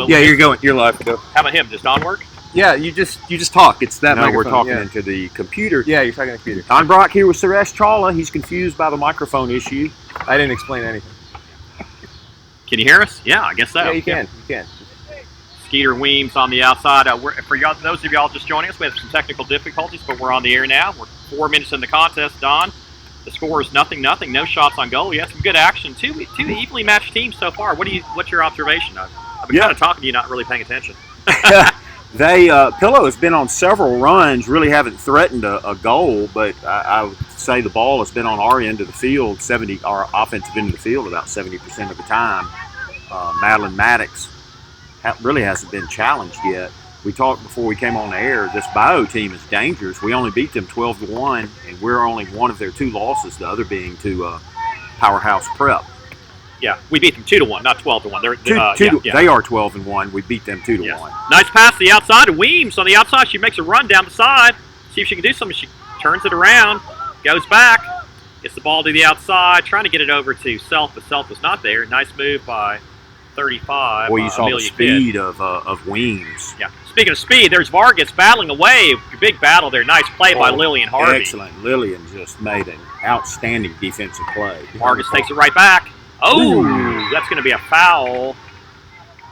Yeah, you're live. Go. How about him? Does Don work? Yeah, you just talk. It's that microphone. We're talking yeah. into the computer. Yeah, you're talking to the computer. Don Brock here with Suresh Chawla. He's confused by the microphone issue. I didn't explain anything. Can you hear us? Yeah, I guess so. Yeah, you can. You can. Skeeter Weems on the outside. For y'all, those of y'all just joining us, we have some technical difficulties, but we're on the air now. We're 4 minutes in the contest, Don. The score is 0-0. No shots on goal. We had some good action. Two evenly matched teams so far. What's your observation? I've been kind of talking to you, not really paying attention. Pillow has been on several runs, really haven't threatened a goal, but I would say the ball has been on our end of the field, our offensive end of the field about 70% of the time. Madeline Maddox really hasn't been challenged yet. We talked before we came on the air, this Bayou team is dangerous. We only beat them 12-1, and we're only one of their two losses, the other being to Powerhouse Prep. Yeah, we beat them 2-1, not 12-1. They are 12-1. We beat them 2-1. Yes. Nice pass to the outside to Weems. On the outside, she makes a run down the side. See if she can do something. She turns it around, goes back, gets the ball to the outside, trying to get it over to Self, but Self was not there. Nice move by 35. Well, you saw Amelia the speed Pitt. of Weems. Yeah. Speaking of speed, there's Vargas battling away. Big battle there. Nice play by Lillian Harvey. Excellent. Lillian just made an outstanding defensive play. Vargas takes it right back. Oh, that's going to be a foul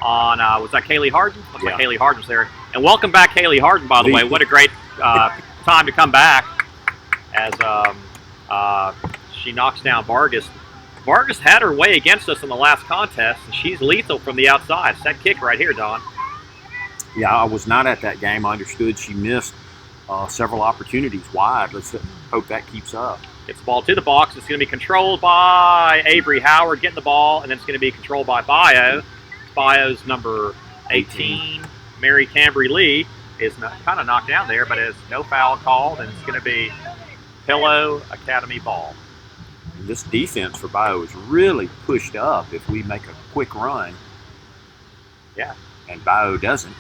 on, was that Kaylee Harden? Looks like Kaylee Harden's there. And welcome back, Kaylee Harden, by the way. What a great time to come back as she knocks down Vargas. Vargas had her way against us in the last contest, and she's lethal from the outside. Set kick right here, Don. Yeah, I was not at that game. I understood she missed several opportunities wide. Let's hope that keeps up. Gets the ball to the box. It's going to be controlled by Avery Howard getting the ball, and then it's going to be controlled by Bayou. Bayou's number 18, Mary Cambry Lee, is kind of knocked down there, but has no foul called, and it's going to be Pillow Academy ball. And this defense for Bayou is really pushed up if we make a quick run. Yeah. And Bayou doesn't.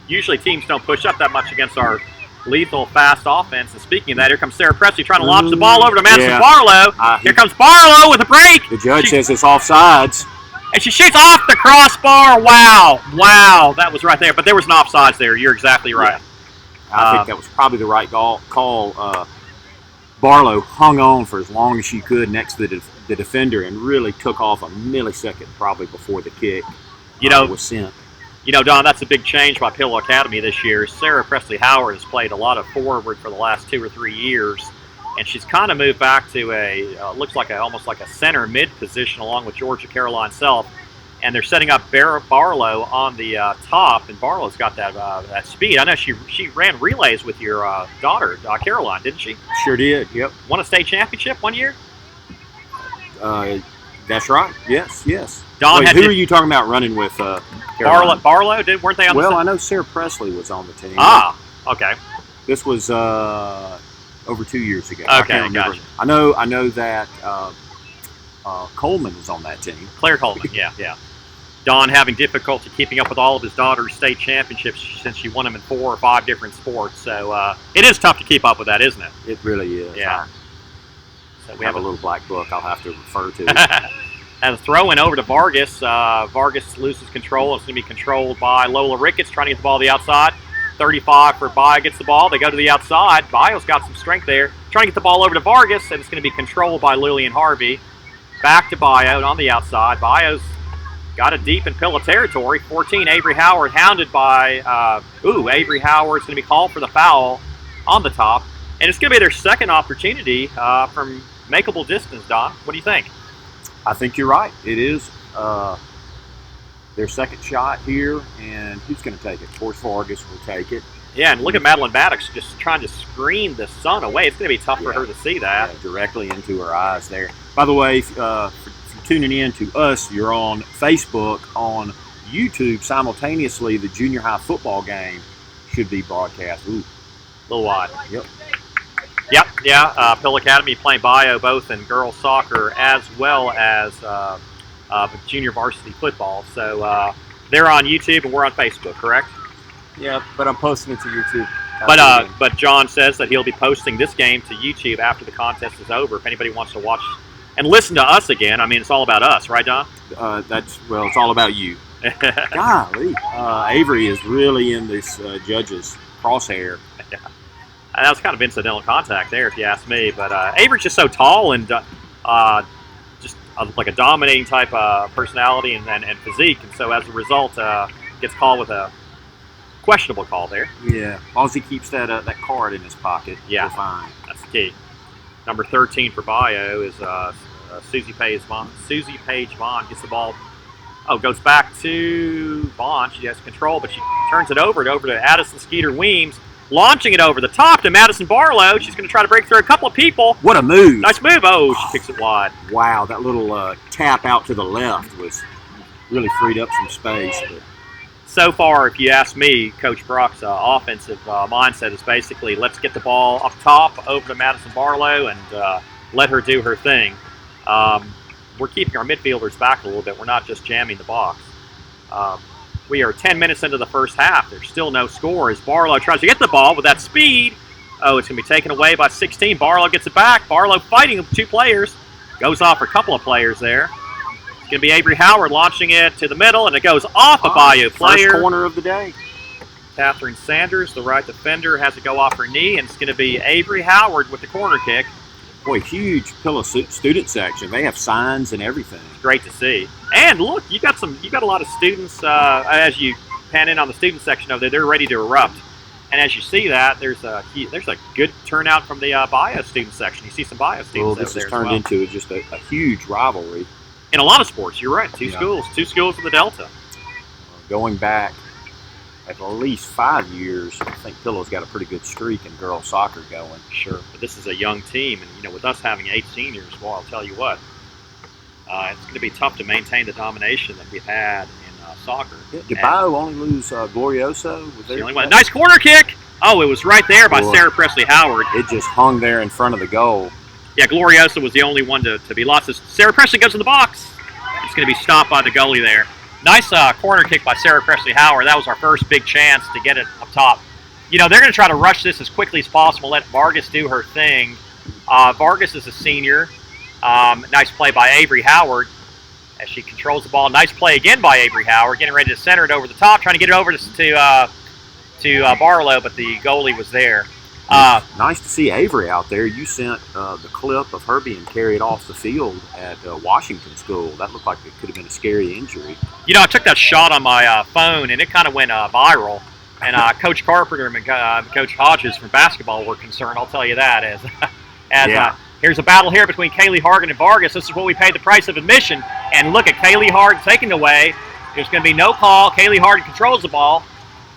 Usually teams don't push up that much against our lethal, fast offense. And speaking of that, here comes Sarah Presley trying to launch the ball over to Madison Barlow. Here comes Barlow with a break. The judge says it's offsides. And she shoots off the crossbar. Wow. Wow. That was right there. But there was an offsides there. You're exactly right. Yeah. I think that was probably the right call. Barlow hung on for as long as she could next to the defender and really took off a millisecond probably before the kick was sent. You know, Don, that's a big change by Pillow Academy this year. Sarah Presley Howard has played a lot of forward for the last 2 or 3 years, and she's kind of moved back to looks like almost like a center mid position along with Georgia Caroline Self, and they're setting up Barlow on the top, and Barlow's got that speed. I know she ran relays with your daughter, Caroline, didn't she? Sure did. Yep. Won a state championship one year. That's right. Yes. Don, who are you talking about running with? Barlow, weren't they on the Well, I know Sarah Presley was on the team. Ah, okay. This was over 2 years ago. Okay, gotcha. I know that Coleman was on that team. Claire Coleman, yeah. Don having difficulty keeping up with all of his daughter's state championships since she won them in 4 or 5 different sports. So it is tough to keep up with that, isn't it? It really is. Yeah. So we have a little black book I'll have to refer to. And a throw in over to Vargas. Vargas loses control. It's going to be controlled by Lola Ricketts trying to get the ball to the outside. 35 for Bayou gets the ball. They go to the outside. Bayou's got some strength there. Trying to get the ball over to Vargas, and it's going to be controlled by Lillian Harvey. Back to Bayou on the outside. Bayou's got it deep in Pillow territory. 14, Avery Howard hounded by, Avery Howard's going to be called for the foul on the top. And it's going to be their second opportunity from makeable distance, Don. What do you think? I think you're right. It is their second shot here, and who's going to take it? Of course, Vargas will take it. Yeah, and look at Madeline Maddox just trying to screen the sun away. It's going to be tough for her to see that. Yeah, directly into her eyes there. By the way, if you're tuning in to us, you're on Facebook, on YouTube, simultaneously, the junior high football game should be broadcast. Ooh. A little wide. Yep. Yeah. Pillow Academy playing Bayou both in girls soccer as well as junior varsity football. So they're on YouTube and we're on Facebook, correct? Yeah, but I'm posting it to YouTube. But John says that he'll be posting this game to YouTube after the contest is over. If anybody wants to watch and listen to us again, I mean, it's all about us, right, John? It's all about you. Golly, Avery is really in this judge's crosshair. That was kind of incidental contact there, if you ask me. But Avery's just so tall and just like a dominating type of personality and physique, and so as a result, gets called with a questionable call there. Yeah, as long as he keeps that card in his pocket, yeah, we're fine. That's the key. Number 13 for Bayou is Susie Page Vaughn. Susie Page Vaughn gets the ball. Oh, goes back to Vaughn. She has control, but she turns it over to Addison Skeeter Weems, launching it over the top to Madison Barlow. She's going to try to break through a couple of people. What a move! Nice move. Oh, she kicks it wide. Wow, that little tap out to the left was really freed up some space. But so far, if you ask me, Coach Brock's offensive mindset is basically let's get the ball up top over to Madison Barlow and let her do her thing. We're keeping our midfielders back a little bit. We're not just jamming the box. We are 10 minutes into the first half. There's still no score as Barlow tries to get the ball with that speed. Oh, it's going to be taken away by 16. Barlow gets it back. Barlow fighting with 2 players. Goes off for a couple of players there. It's going to be Avery Howard launching it to the middle, and it goes off a Bayou player. First corner of the day. Catherine Sanders, the right defender, has to go off her knee, and it's going to be Avery Howard with the corner kick. Boy, huge pillow student section. They have signs and everything. Great to see. And look, you got a lot of students as you pan in on the student section over there. They're ready to erupt. And as you see that, there's a good turnout from the Bayou student section. You see some Bayou students well, over this there has turned as well. into just a huge rivalry. In a lot of sports, you're right. Two schools in the Delta. Going back at least 5 years, I think Pillow's got a pretty good streak in girls soccer going. Sure, but this is a young team, and with us having 8 seniors, well, I'll tell you what, it's going to be tough to maintain the domination that we've had in soccer. Yeah, did Bayou only lose Glorioso? Was the only one. Nice corner kick! Oh, it was right there by Sarah Presley Howard. It just hung there in front of the goal. Yeah, Glorioso was the only one to be lost. As Sarah Presley goes in the box. It's going to be stopped by the goalie there. Nice corner kick by Sarah Presley Howard. That was our first big chance to get it up top. They're going to try to rush this as quickly as possible, let Vargas do her thing. Vargas is a senior. Nice play by Avery Howard as she controls the ball. Nice play again by Avery Howard, getting ready to center it over the top, trying to get it over to Barlow, but the goalie was there. Nice to see Avery out there. You sent the clip of her being carried off the field at Washington School. That looked like it could have been a scary injury. I took that shot on my phone, and it kind of went viral. And Coach Carpenter and Coach Hodges from basketball were concerned, I'll tell you that. Here's a battle here between Kaylee Hargan and Vargas. This is what we paid the price of admission. And look at Kaylee Hargan taken away. There's going to be no call. Kaylee Hargan controls the ball.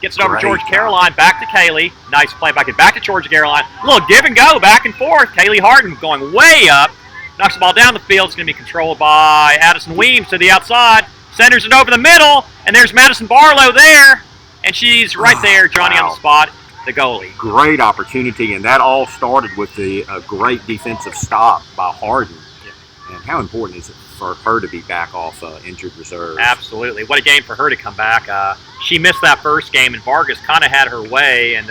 Gets it over to Georgia Caroline, back to Kaylee. Nice play back to Georgia Caroline. A little give and go, back and forth. Kaylee Harden going way up. Knocks the ball down the field. It's going to be controlled by Addison Weems to the outside. Centers it over the middle, and there's Madison Barlow there. And she's right there, Johnny on the spot, the goalie. Great opportunity, and that all started with the great defensive stop by Harden. Yeah. And how important is it for her to be back off injured reserve? Absolutely. What a game for her to come back. She missed that first game, and Vargas kind of had her way. And,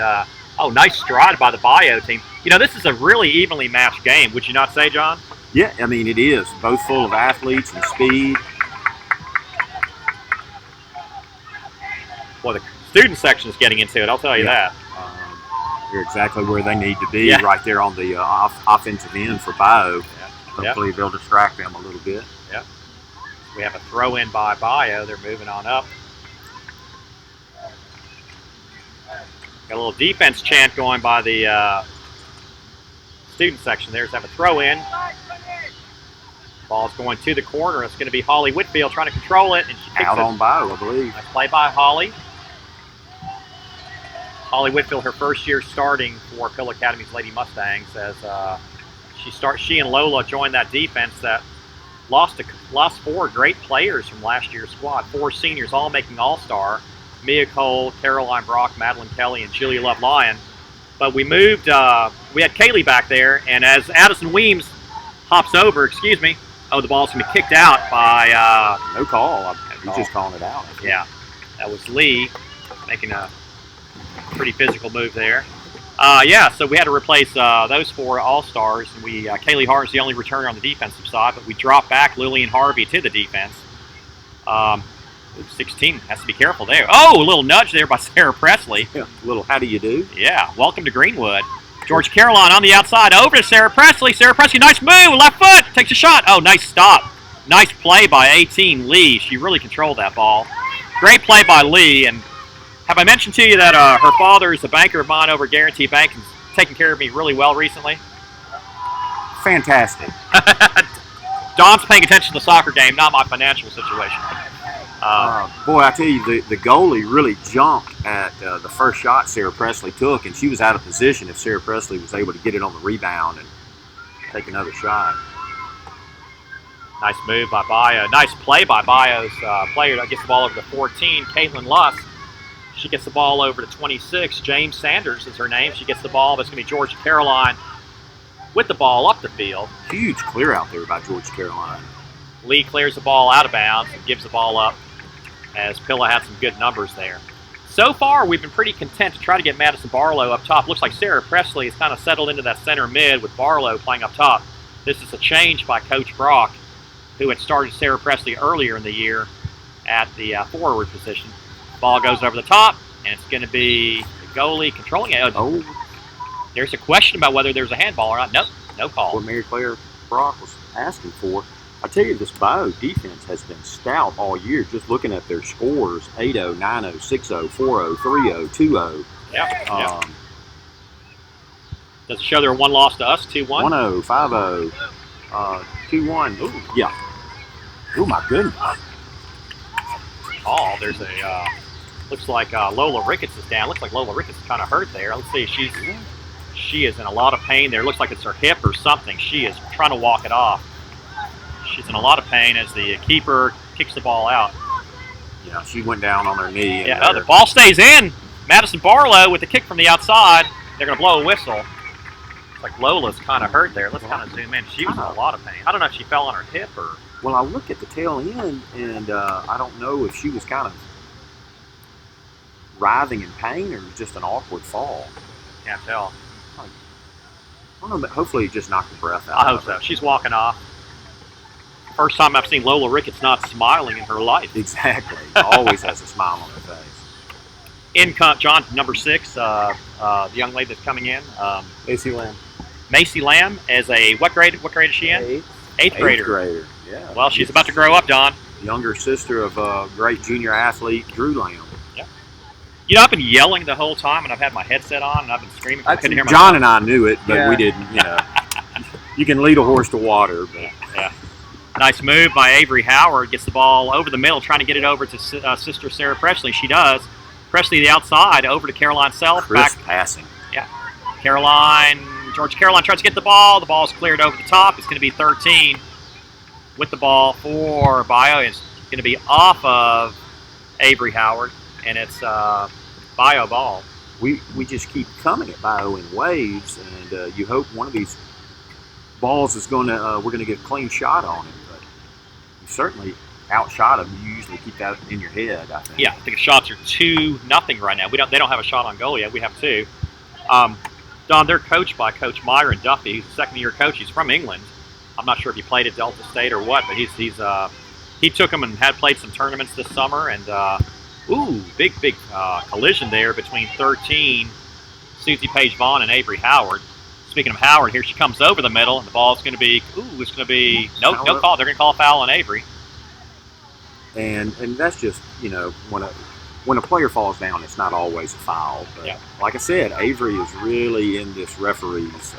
nice stride by the Bayou team. This is a really evenly matched game. Would you not say, John? Yeah, I mean, it is. Both full of athletes and speed. Well, the student section is getting into it, I'll tell you that. They're exactly where they need to be, right there on the offensive end for Bayou. Hopefully they'll distract them a little bit. Yeah. We have a throw in by Bayou. They're moving on up. Got a little defense chant going by the student section there. So have a throw in. Ball's going to the corner. It's going to be Holly Whitfield trying to control it. And she kicks out on Bayou, I believe. Nice play by Holly. Holly Whitfield, her first year starting for Pill Academy's Lady Mustangs, as she and Lola joined that defense that lost 4 great players from last year's squad. 4 seniors, all making All-Star. Mia Cole, Caroline Brock, Madeline Kelly, and Julia Love Lyon. But we moved. We had Kaylee back there, and as Addison Weems hops over, the ball's gonna be kicked out by no call. He's just calling it out. Yeah, that was Lee making a pretty physical move there. So we had to replace those 4 All-Stars. And Kaylee Harden's the only returner on the defensive side, but we dropped back Lillian Harvey to the defense. Oops, 16 has to be careful there. Oh, a little nudge there by Sarah Presley. Yeah, a little how do you do? Yeah, welcome to Greenwood. Georgia Caroline on the outside, over to Sarah Presley. Sarah Presley, nice move, left foot, takes a shot. Oh, nice stop. Nice play by 18 Lee. She really controlled that ball. Great play by Lee. And have I mentioned to you that her father is a banker of mine over at Guarantee Bank and taken care of me really well recently? Fantastic. Don's paying attention to the soccer game, not my financial situation. Boy, I tell you, the goalie really jumped at the first shot Sarah Presley took, and she was out of position if Sarah Presley was able to get it on the rebound and take another shot. Nice move by Bayou. Nice play by Bayou's player that gets the ball over to 14, Caitlin Luss. She gets the ball over to 26. James Sanders is her name. She gets the ball. That's going to be Georgia Caroline with the ball up the field. Huge clear out there by Georgia Caroline. Lee clears the ball out of bounds and gives the ball up as Pilla had some good numbers there. So far, we've been pretty content to try to get Madison Barlow up top. Looks like Sarah Presley has kind of settled into that center mid with Barlow playing up top. This is a change by Coach Brock, who had started Sarah Presley earlier in the year at the forward position. Ball goes over the top, and it's going to be the goalie controlling it. Oh, there's a question about whether there's a handball or not. Nope, no call. what Mary Claire Brock was asking for. I tell you, this Bayou defense has been stout all year. Just looking at their scores, 8-0, 9-0, 6-0, 4-0, 3-0, 2-0. Yeah. Does it show they're one loss to us, 2-1? 1-0, 5-0, 2-1. Ooh, yeah. Oh, my goodness. Oh, there's a, looks like Lola Ricketts is down. Looks like Lola Ricketts is kind of hurt there. Let's see, she is in a lot of pain there. Looks like it's her hip or something. She is trying to walk it off. She's in a lot of pain as the keeper kicks the ball out. Yeah, she went down on her knee. Yeah, the ball stays in. Madison Barlow with the kick from the outside. They're going to blow a whistle. It's like Lola's kind of hurt there. Let's kind of zoom in. She was in a lot of pain. I don't know if she fell on her hip or... Well, I look at the tail end, and I don't know if she was kind of writhing in pain or just an awkward fall. Can't tell. I don't know, but hopefully it just knocked the breath out. I hope so. She's walking off. First time I've seen Lola Ricketts not smiling in her life. Exactly. Always has a smile on her face. In John, number 6, the young lady that's coming in. AC Lamb. Macy Lamb as a, what grade is she in? Eighth grader. Eighth grader, yeah. Well, she's about to grow up, Don. Younger sister of great junior athlete Drew Lamb. Yeah. You know, I've been yelling the whole time, and I've had my headset on, and I've been screaming. I couldn't hear myself. John and I knew it, but we didn't, you know. You can lead a horse to water. But. Yeah. Nice move by Avery Howard. Gets the ball over the middle, trying to get it over to sister Sarah Presley. She does. Presley the outside, over to Caroline Self. Crisp passing. Yeah. Georgia Caroline tries to get the ball. The ball's cleared over the top. It's going to be 13 with the ball for Bayou. It's going to be off of Avery Howard, and it's Bayou ball. We just keep coming at Bayou in waves, and you hope one of these balls is going to we're going to get a clean shot on it. But you certainly outshot them. You usually keep that in your head, I think. Yeah, I think the shots are 2-0 right now. They don't have a shot on goal yet. We have 2. Don, they're coached by Coach Myron Duffy. He's a second-year coach. He's from England. I'm not sure if he played at Delta State or what, but he took them and had played some tournaments this summer. And big collision there between 13 Susie Page Vaughn and Avery Howard. Speaking of Howard, here she comes over the middle, and the ball's going to be no call. They're going to call a foul on Avery. And that's just, you know, when a player falls down, it's not always a foul. But yeah. Like I said, Avery is really in this referee's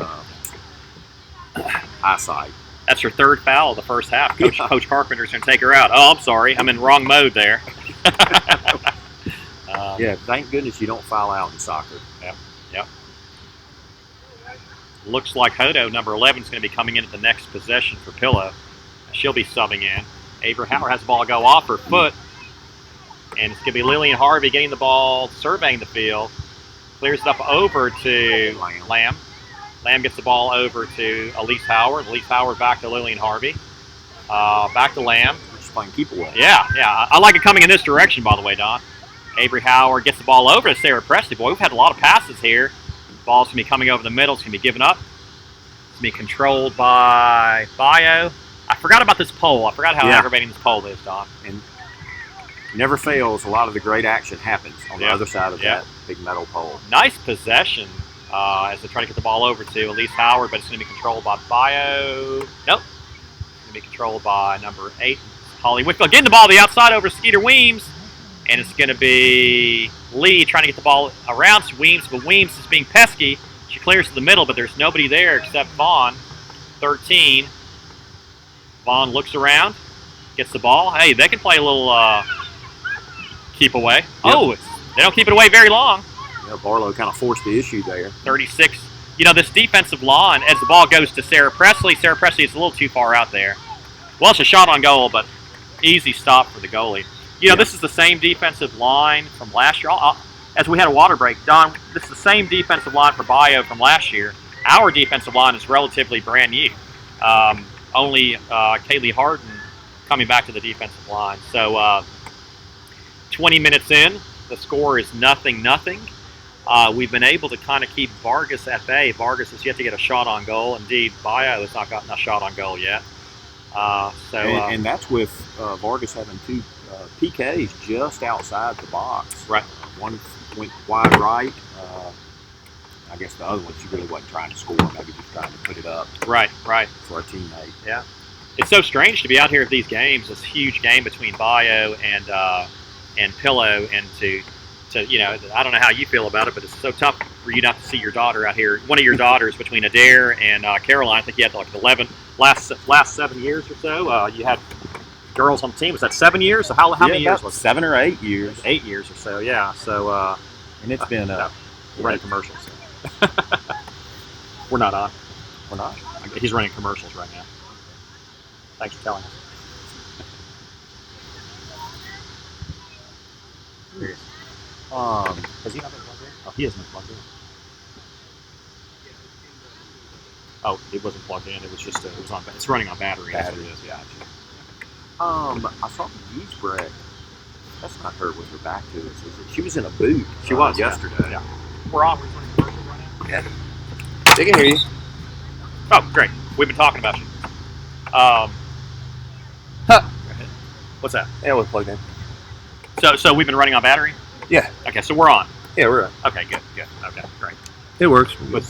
eyesight. That's her 3rd foul of the first half. Coach Carpenter's going to take her out. Oh, I'm sorry. I'm in wrong mode there. Yeah, thank goodness you don't foul out in soccer. Yep. Looks like Hodo, number 11, is going to be coming in at the next possession for Pillow. She'll be subbing in. Avery Howard has the ball go off her foot. And it's going to be Lillian Harvey getting the ball, surveying the field. Clears it up over to Lamb. Lamb gets the ball over to Elise Howard. Elise Howard back to Lillian Harvey. Back to Lamb. We're just playing keep away. Yeah. I like it coming in this direction, by the way, Don. Avery Howard gets the ball over to Sarah Presley. Boy, we've had a lot of passes here. Ball's going to be coming over the middle. It's going to be given up. It's going to be controlled by Bayou. I forgot about this pole. I forgot how aggravating this pole is, Don. And never fails. A lot of the great action happens on the Yeah. other side of Yeah. that big metal pole. Nice possession as they try to get the ball over to Elise Howard, but it's going to be controlled by Bayou. Nope. It's going to be controlled by number 8, Holly Whitfield. Getting the ball to the outside over to Skeeter Weems. And it's going to be Lee trying to get the ball around to Weems, but Weems is being pesky. She clears to the middle, but there's nobody there except Vaughn, 13. Vaughn looks around, gets the ball. Hey, they can play a little keep away. Yep. Oh, they don't keep it away very long. Yeah, Barlow kind of forced the issue there. 36. You know, this defensive line, as the ball goes to Sarah Presley is a little too far out there. Well, it's a shot on goal, but easy stop for the goalie. You know, this is the same defensive line from last year. As we had a water break, Don, this is the same defensive line for Bayou from last year. Our defensive line is relatively brand new. Only Kaylee Harden coming back to the defensive line. So 20 minutes in, the score is 0-0. We've been able to kind of keep Vargas at bay. Vargas has yet to get a shot on goal. Indeed, Bayou has not gotten a shot on goal yet. And that's with Vargas having 2 PKs just outside the box. Right. One went wide right. I guess the other one she really wasn't trying to score, maybe just trying to put it up. Right. For a teammate. Yeah. It's so strange to be out here at these games, this huge game between Bayou and Pillow, and to you know, I don't know how you feel about it, but it's so tough for you not to see your daughter out here. One of your daughters between Adair and Caroline, I think you had like 11 last 7 years or so. You had girls on the team. Was that 7 years? So how many years was it? 7 or 8 years. 8 years or so, yeah. So and it's been we're running commercials. We're not on. We're not. He's running commercials right now. Thanks for telling us. Has he not been plugged in? Oh, he hasn't been plugged in. Oh, it wasn't plugged in. It was just it was on. It's running on battery. That's what it is. Yeah. I saw the news break. That's not her with her back to us, is it? She was in a boot. She was yesterday. Yeah. We're on. We're running commercials right now. Yeah. They can hear you. Oh, great. We've been talking about you. What's that? Yeah, we're plugged in. So we've been running on battery? Yeah. Okay, so we're on. Yeah, we're on. Okay, good. Okay, great. It works. But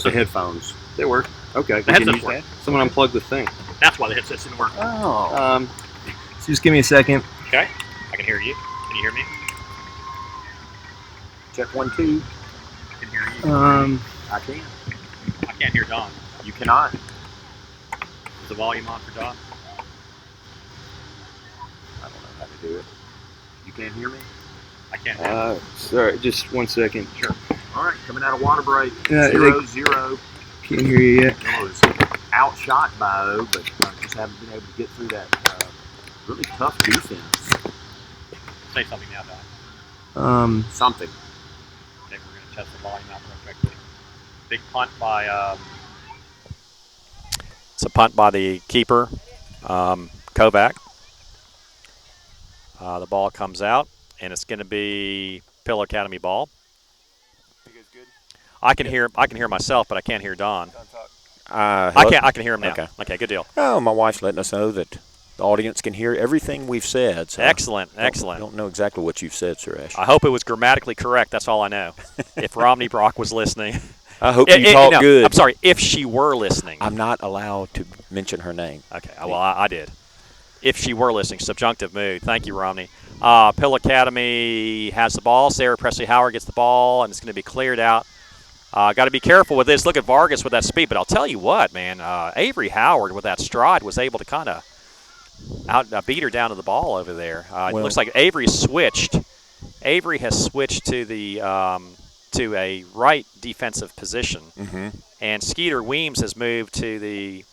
the headphones. They work. Okay. The headsets work. Someone unplugged the thing. That's why the headsets didn't work. Oh. So just give me a second. Okay. I can hear you. Can you hear me? Check 1, 2. I can hear you. I can. I can't hear Dawn. You cannot. Is the volume on for Dawn? I don't know how to do it. You can't hear me? I can't hear you. Sorry, just 1 second. Sure. All right, coming out of water break. Yeah, 0-0. Can't hear you yet. Was outshot by but just haven't been able to get through that really tough defense. Say something now, Dawn. Something. Okay, we're going to test the volume out real quickly. Big punt by... It's a punt by the keeper, Kovac. The ball comes out, and it's going to be Pill Academy ball. You guys good? I can hear myself, but I can't hear Don. Hello? I can hear him now. Okay, good deal. Oh, my wife's letting us know that the audience can hear everything we've said. So Excellent. I don't know exactly what you've said, Suresh. I hope it was grammatically correct. That's all I know. If Romney Brock was listening. I hope you talk no, good. I'm sorry, if she were listening. I'm not allowed to mention her name. Okay, well, I did. If she were listening, subjunctive mood. Thank you, Romney. Pill Academy has the ball. Sarah Presley Howard gets the ball, and it's going to be cleared out. Got to be careful with this. Look at Vargas with that speed. But I'll tell you what, man, Avery Howard with that stride was able to kind of beat her down to the ball over there. It looks like Avery switched. Avery has switched to the to a right defensive position, and Skeeter Weems has moved to the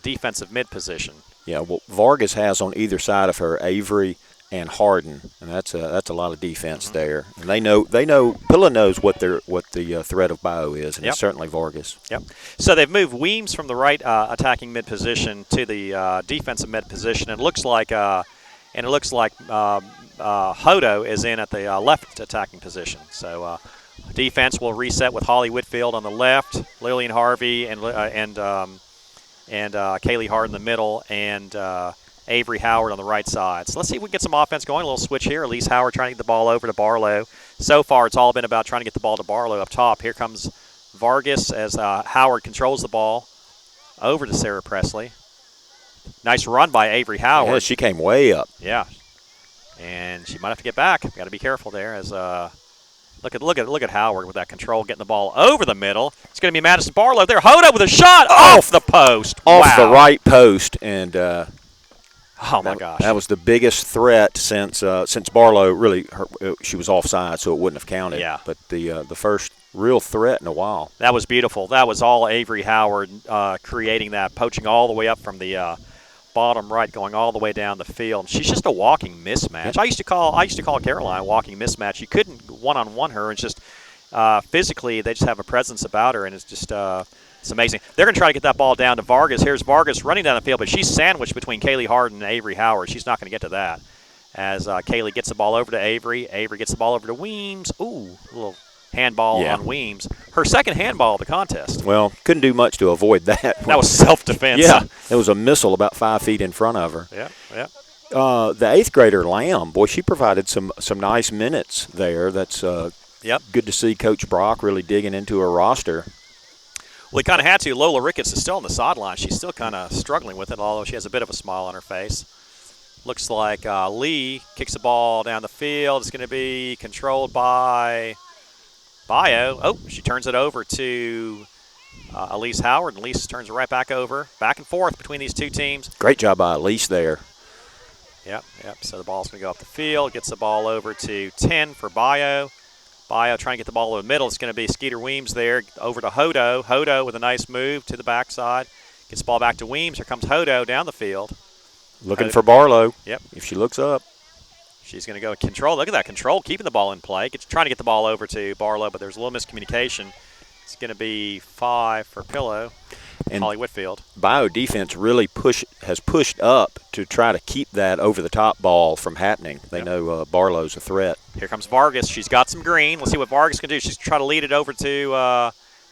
defensive mid position. Yeah, well, Vargas has on either side of her Avery and Harden, and that's a lot of defense there. And they know Pilla knows what the threat of Bayou is, and it's certainly Vargas. Yep. So they've moved Weems from the right attacking mid position to the defensive mid position. It looks like Hodo is in at the left attacking position. So defense will reset with Holly Whitfield on the left, Lillian Harvey and Kaylee Hart in the middle, and Avery Howard on the right side. So let's see if we can get some offense going. A little switch here. Elise Howard trying to get the ball over to Barlow. So far, it's all been about trying to get the ball to Barlow up top. Here comes Vargas as Howard controls the ball over to Sarah Presley. Nice run by Avery Howard. Yeah, she came way up. Yeah, and she might have to get back. Got to be careful there. As look at Howard with that control, getting the ball over the middle. It's going to be Madison Barlow there. Hoda with a shot off the post. Off the Wow. right post, and Oh my gosh. that was the biggest threat since Barlow really she was offside, so it wouldn't have counted. Yeah. But the first real threat in a while. That was beautiful. That was all Avery Howard creating that, poaching all the way up from the bottom right, going all the way down the field. She's just a walking mismatch. I used to call Caroline a walking mismatch. You couldn't one-on-one her. It's just physically they just have a presence about her, and it's just it's amazing. They're going to try to get that ball down to Vargas. Here's Vargas running down the field, but she's sandwiched between Kaylee Harden and Avery Howard. She's not going to get to that. As Kaylee gets the ball over to Avery. Avery gets the ball over to Weems. Ooh, a little handball on Weems. Her second handball of the contest. Well, couldn't do much to avoid that. That was self-defense. Yeah, it was a missile about 5 feet in front of her. Yeah, yeah. The 8th grader Lamb, boy, she provided some nice minutes there. That's good to see Coach Brock really digging into her roster. Well, he kind of had to. Lola Ricketts is still on the sideline. She's still kind of struggling with it, although she has a bit of a smile on her face. Looks like Lee kicks the ball down the field. It's going to be controlled by Bayou. Oh, she turns it over to Elise Howard, and Elise turns it right back over. Back and forth between these two teams. Great job by Elise there. Yep. So the ball's going to go up the field. Gets the ball over to 10 for Bayou. Bayou trying to get the ball over the middle. It's going to be Skeeter Weems there. Over to Hodo. Hodo with a nice move to the backside. Gets the ball back to Weems. Here comes Hodo down the field. Looking for Barlow. Yep. If she looks up. She's going to go control. Look at that control, keeping the ball in play. Trying to get the ball over to Barlow, but there's a little miscommunication. It's going to be 5 for Pillow. And Holly Whitfield. Bayou defense really has pushed up to try to keep that over-the-top ball from happening. They know Barlow's a threat. Here comes Vargas. She's got some green. Let's see what Vargas can do. She's trying to lead it over to they're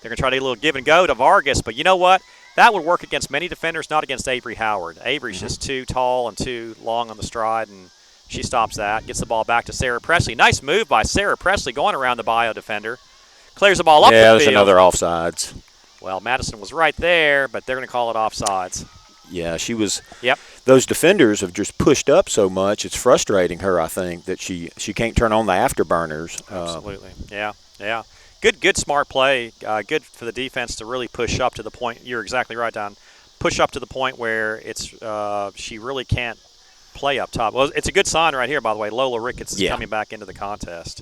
going to try to do a little give and go to Vargas, but you know what? That would work against many defenders, not against Avery Howard. Avery's just too tall and too long on the stride, and she stops that. Gets the ball back to Sarah Presley. Nice move by Sarah Presley going around the Bayou defender. Clears the ball up the field. Yeah, there's another offsides. Well, Madison was right there, but they're going to call it offsides. Yeah, she was. Yep. Those defenders have just pushed up so much. It's frustrating her, I think, that she can't turn on the afterburners. Absolutely. Yeah. Good, smart play. Good for the defense to really push up to the point. You're exactly right, Don. Push up to the point where it's she really can't play up top. Well, it's a good sign right here, by the way. Lola Ricketts is coming back into the contest.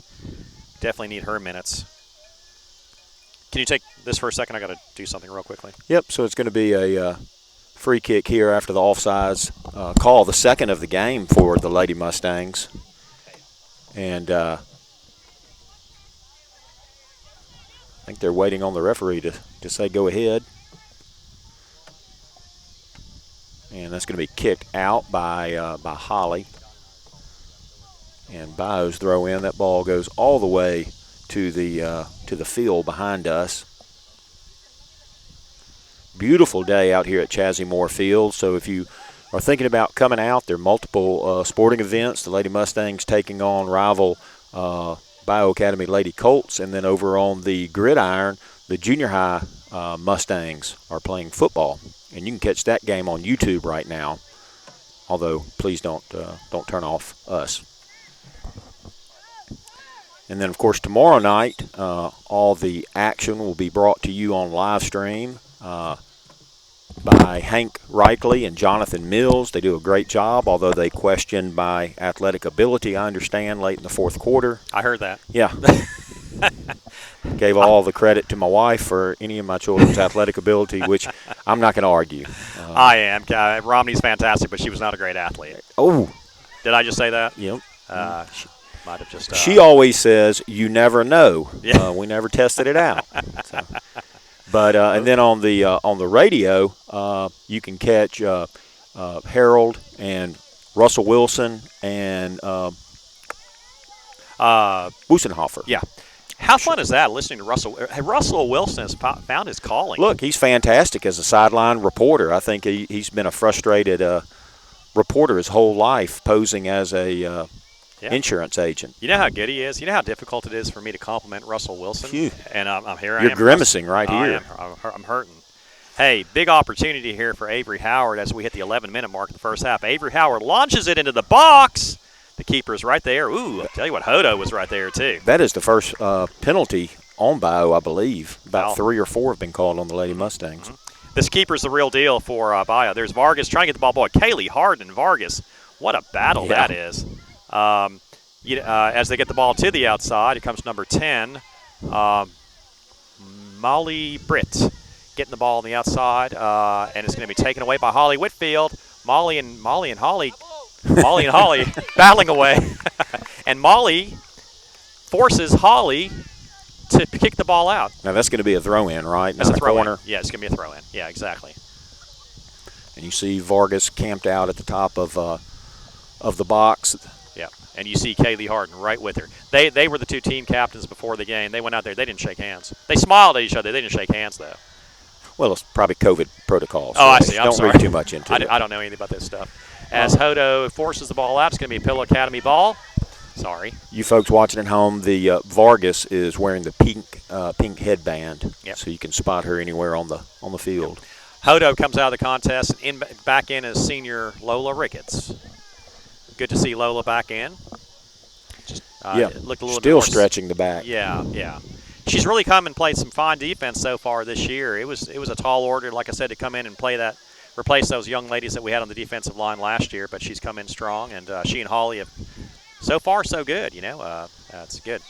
Definitely need her minutes. Can you take this for a second? I got to do something real quickly. Yep, so it's going to be a free kick here after the offsides call, the second of the game for the Lady Mustangs. And I think they're waiting on the referee to say go ahead. And that's going to be kicked out by Holly. And Bayou's throw in. That ball goes all the way to the field behind us. Beautiful day out here at Chazzy Moore Field. So if you are thinking about coming out, there are multiple sporting events. The Lady Mustangs taking on rival Bayou Academy Lady Colts, and then over on the gridiron, the junior high Mustangs are playing football, and you can catch that game on YouTube right now. Although please don't turn off us. And then, of course, tomorrow night, all the action will be brought to you on live stream by Hank Reichley and Jonathan Mills. They do a great job, although they questioned my athletic ability, I understand, late in the fourth quarter. I heard that. Yeah. Gave all the credit to my wife for any of my children's athletic ability, which I'm not going to argue. I am. Romney's fantastic, but she was not a great athlete. Oh. Did I just say that? Yep. Might have just. She always says, "You never know." Yeah. We never tested it out. So. But and then on the radio, you can catch Harold and Russell Wilson and Wusenhofer. Yeah. How fun is that, listening to Russell? Russell Wilson has found his calling. Look, he's fantastic as a sideline reporter. I think he's been a frustrated reporter his whole life, posing as a Yeah. insurance agent. You know how good he is? You know how difficult it is for me to compliment Russell Wilson? Phew. And I'm here. You're I am grimacing right here. I'm hurting. Hey, big opportunity here for Avery Howard as we hit the 11-minute mark in the first half. Avery Howard launches it into the box. The keeper's right there. Ooh, I'll tell you what, Hodo was right there, too. That is the first penalty on Bayou, I believe. About Wow. 3 or 4 have been called on the Lady Mustangs. This keeper's the real deal for Bayou. There's Vargas trying to get the ball. Boy, Kaylee Harden and Vargas. What a battle Yeah. that is. As they get the ball to the outside, it comes number 10, Molly Britt, getting the ball on the outside, and it's going to be taken away by Holly Whitfield. Molly and Holly battling away, and Molly forces Holly to kick the ball out. Now that's going to be a throw-in, right? That's Not a throw corner. in. Yeah, it's going to be a throw in. Yeah, exactly. And you see Vargas camped out at the top of the box. Yeah, and you see Kaylee Harden right with her. They were the two team captains before the game. They went out there. They didn't shake hands. They smiled at each other. They didn't shake hands, though. Well, it's probably COVID protocol. So Oh, I see. I'm don't sorry. read too much into it. I don't know anything about this stuff. As Hodo forces the ball out, it's going to be a Pillow Academy ball. Sorry. You folks watching at home, the Vargas is wearing the pink headband, Yep. so you can spot her anywhere on the field. Hodo comes out of the contest, and back in is senior Lola Ricketts. Good to see Lola back in. Just looked a little still more stretching the back. Yeah. She's really come and played some fine defense so far this year. It was a tall order, like I said, to come in and replace those young ladies that we had on the defensive line last year. But she's come in strong, and she and Holly have so far so good. That's good.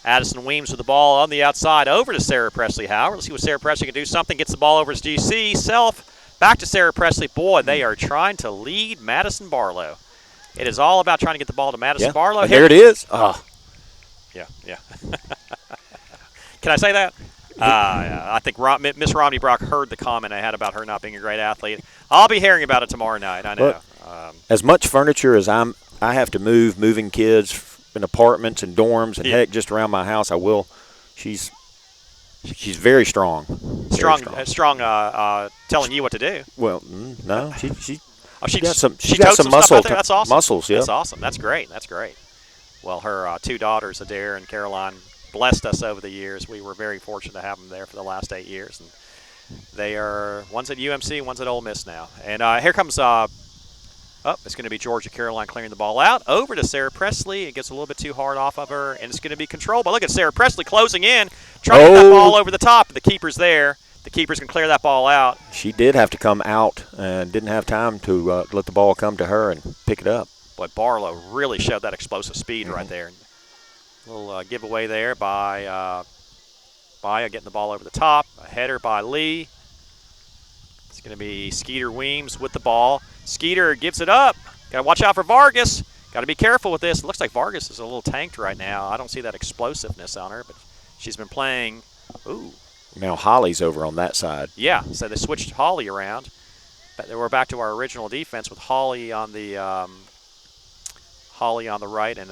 Addison Weems with the ball on the outside over to Sarah Presley Howard. Let's see what Sarah Presley can do. Something gets the ball over to DC. Back to Sarah Presley. Boy, they are trying to lead Madison Barlow. It is all about trying to get the ball to Madison Barlow. And there it is. Oh. Yeah. Can I say that? I think Miss Romney Brock heard the comment I had about her not being a great athlete. I'll be hearing about it tomorrow night. I know. Look, as much furniture as I have to moving kids in apartments and dorms and heck, just around my house, I will. She's very strong. Strong. Telling you what to do. Well, no, she's got some stuff muscle. out there? That's awesome. Muscles, yeah. That's awesome. That's great. Well, her two daughters, Adair and Caroline, blessed us over the years. We were very fortunate to have them there for the last 8 years, and they are one's at UMC, one's at Ole Miss now. And here comes it's going to be Georgia Caroline clearing the ball out over to Sarah Presley. It gets a little bit too hard off of her, and it's going to be controlled. But look at Sarah Presley closing in, trying to get that ball over the top. The keeper's there. The keepers can clear that ball out. She did have to come out and didn't have time to let the ball come to her and pick it up. Boy, Barlow really showed that explosive speed right there. A little giveaway there by getting the ball over the top. A header by Lee. It's going to be Skeeter Weems with the ball. Skeeter gives it up. Got to watch out for Vargas. Got to be careful with this. It looks like Vargas is a little tanked right now. I don't see that explosiveness on her, but she's been playing. Ooh. Now Holly's over on that side. Yeah, so they switched Holly around. But we're back to our original defense with Holly on the right and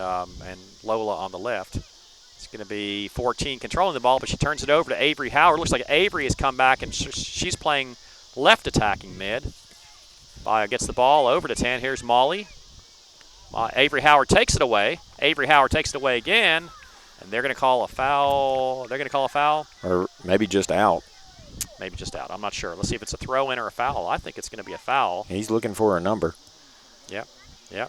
Lola on the left. It's going to be 14 controlling the ball, but she turns it over to Avery Howard. Looks like Avery has come back, and she's playing left attacking mid. Gets the ball over to 10. Here's Molly. Avery Howard takes it away. Avery Howard takes it away again, and they're going to call a foul. Or maybe just out. Maybe just out. I'm not sure. Let's see if it's a throw-in or a foul. I think it's going to be a foul. He's looking for a number. Yep. Yeah,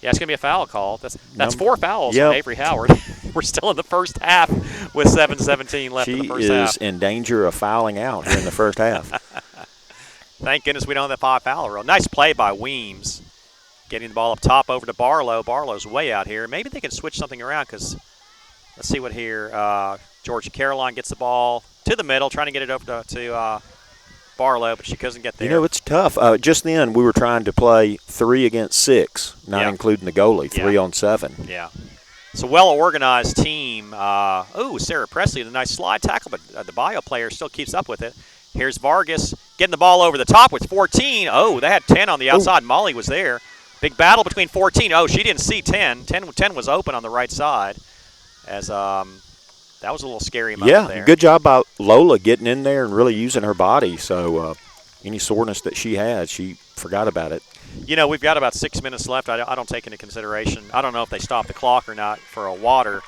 it's going to be a foul call. That's 4 fouls yep. on Avery Howard. We're still in the first half with 7:17 left in the first half. She is in danger of fouling out here in the first half. Thank goodness we don't have that 5-foul rule. Nice play by Weems. Getting the ball up top over to Barlow. Barlow's way out here. Maybe they can switch something around because let's see what here. Georgia Caroline gets the ball to the middle, trying to get it over to Barlow, but she couldn't get there. It's tough. Just then we were trying to play 3 against 6, not including the goalie, 3 on 7. Yeah. It's a well-organized team. Sarah Presley, a nice slide tackle, but the Bayou player still keeps up with it. Here's Vargas getting the ball over the top with 14. Oh, they had 10 on the outside. Ooh. Molly was there. Big battle between 14. Oh, she didn't see 10. 10 was open on the right side. As that was a little scary moment there. Yeah, good job by Lola getting in there and really using her body. So any soreness that she had, she forgot about it. We've got about 6 minutes left. I don't take into consideration. I don't know if they stop the clock or not for a water,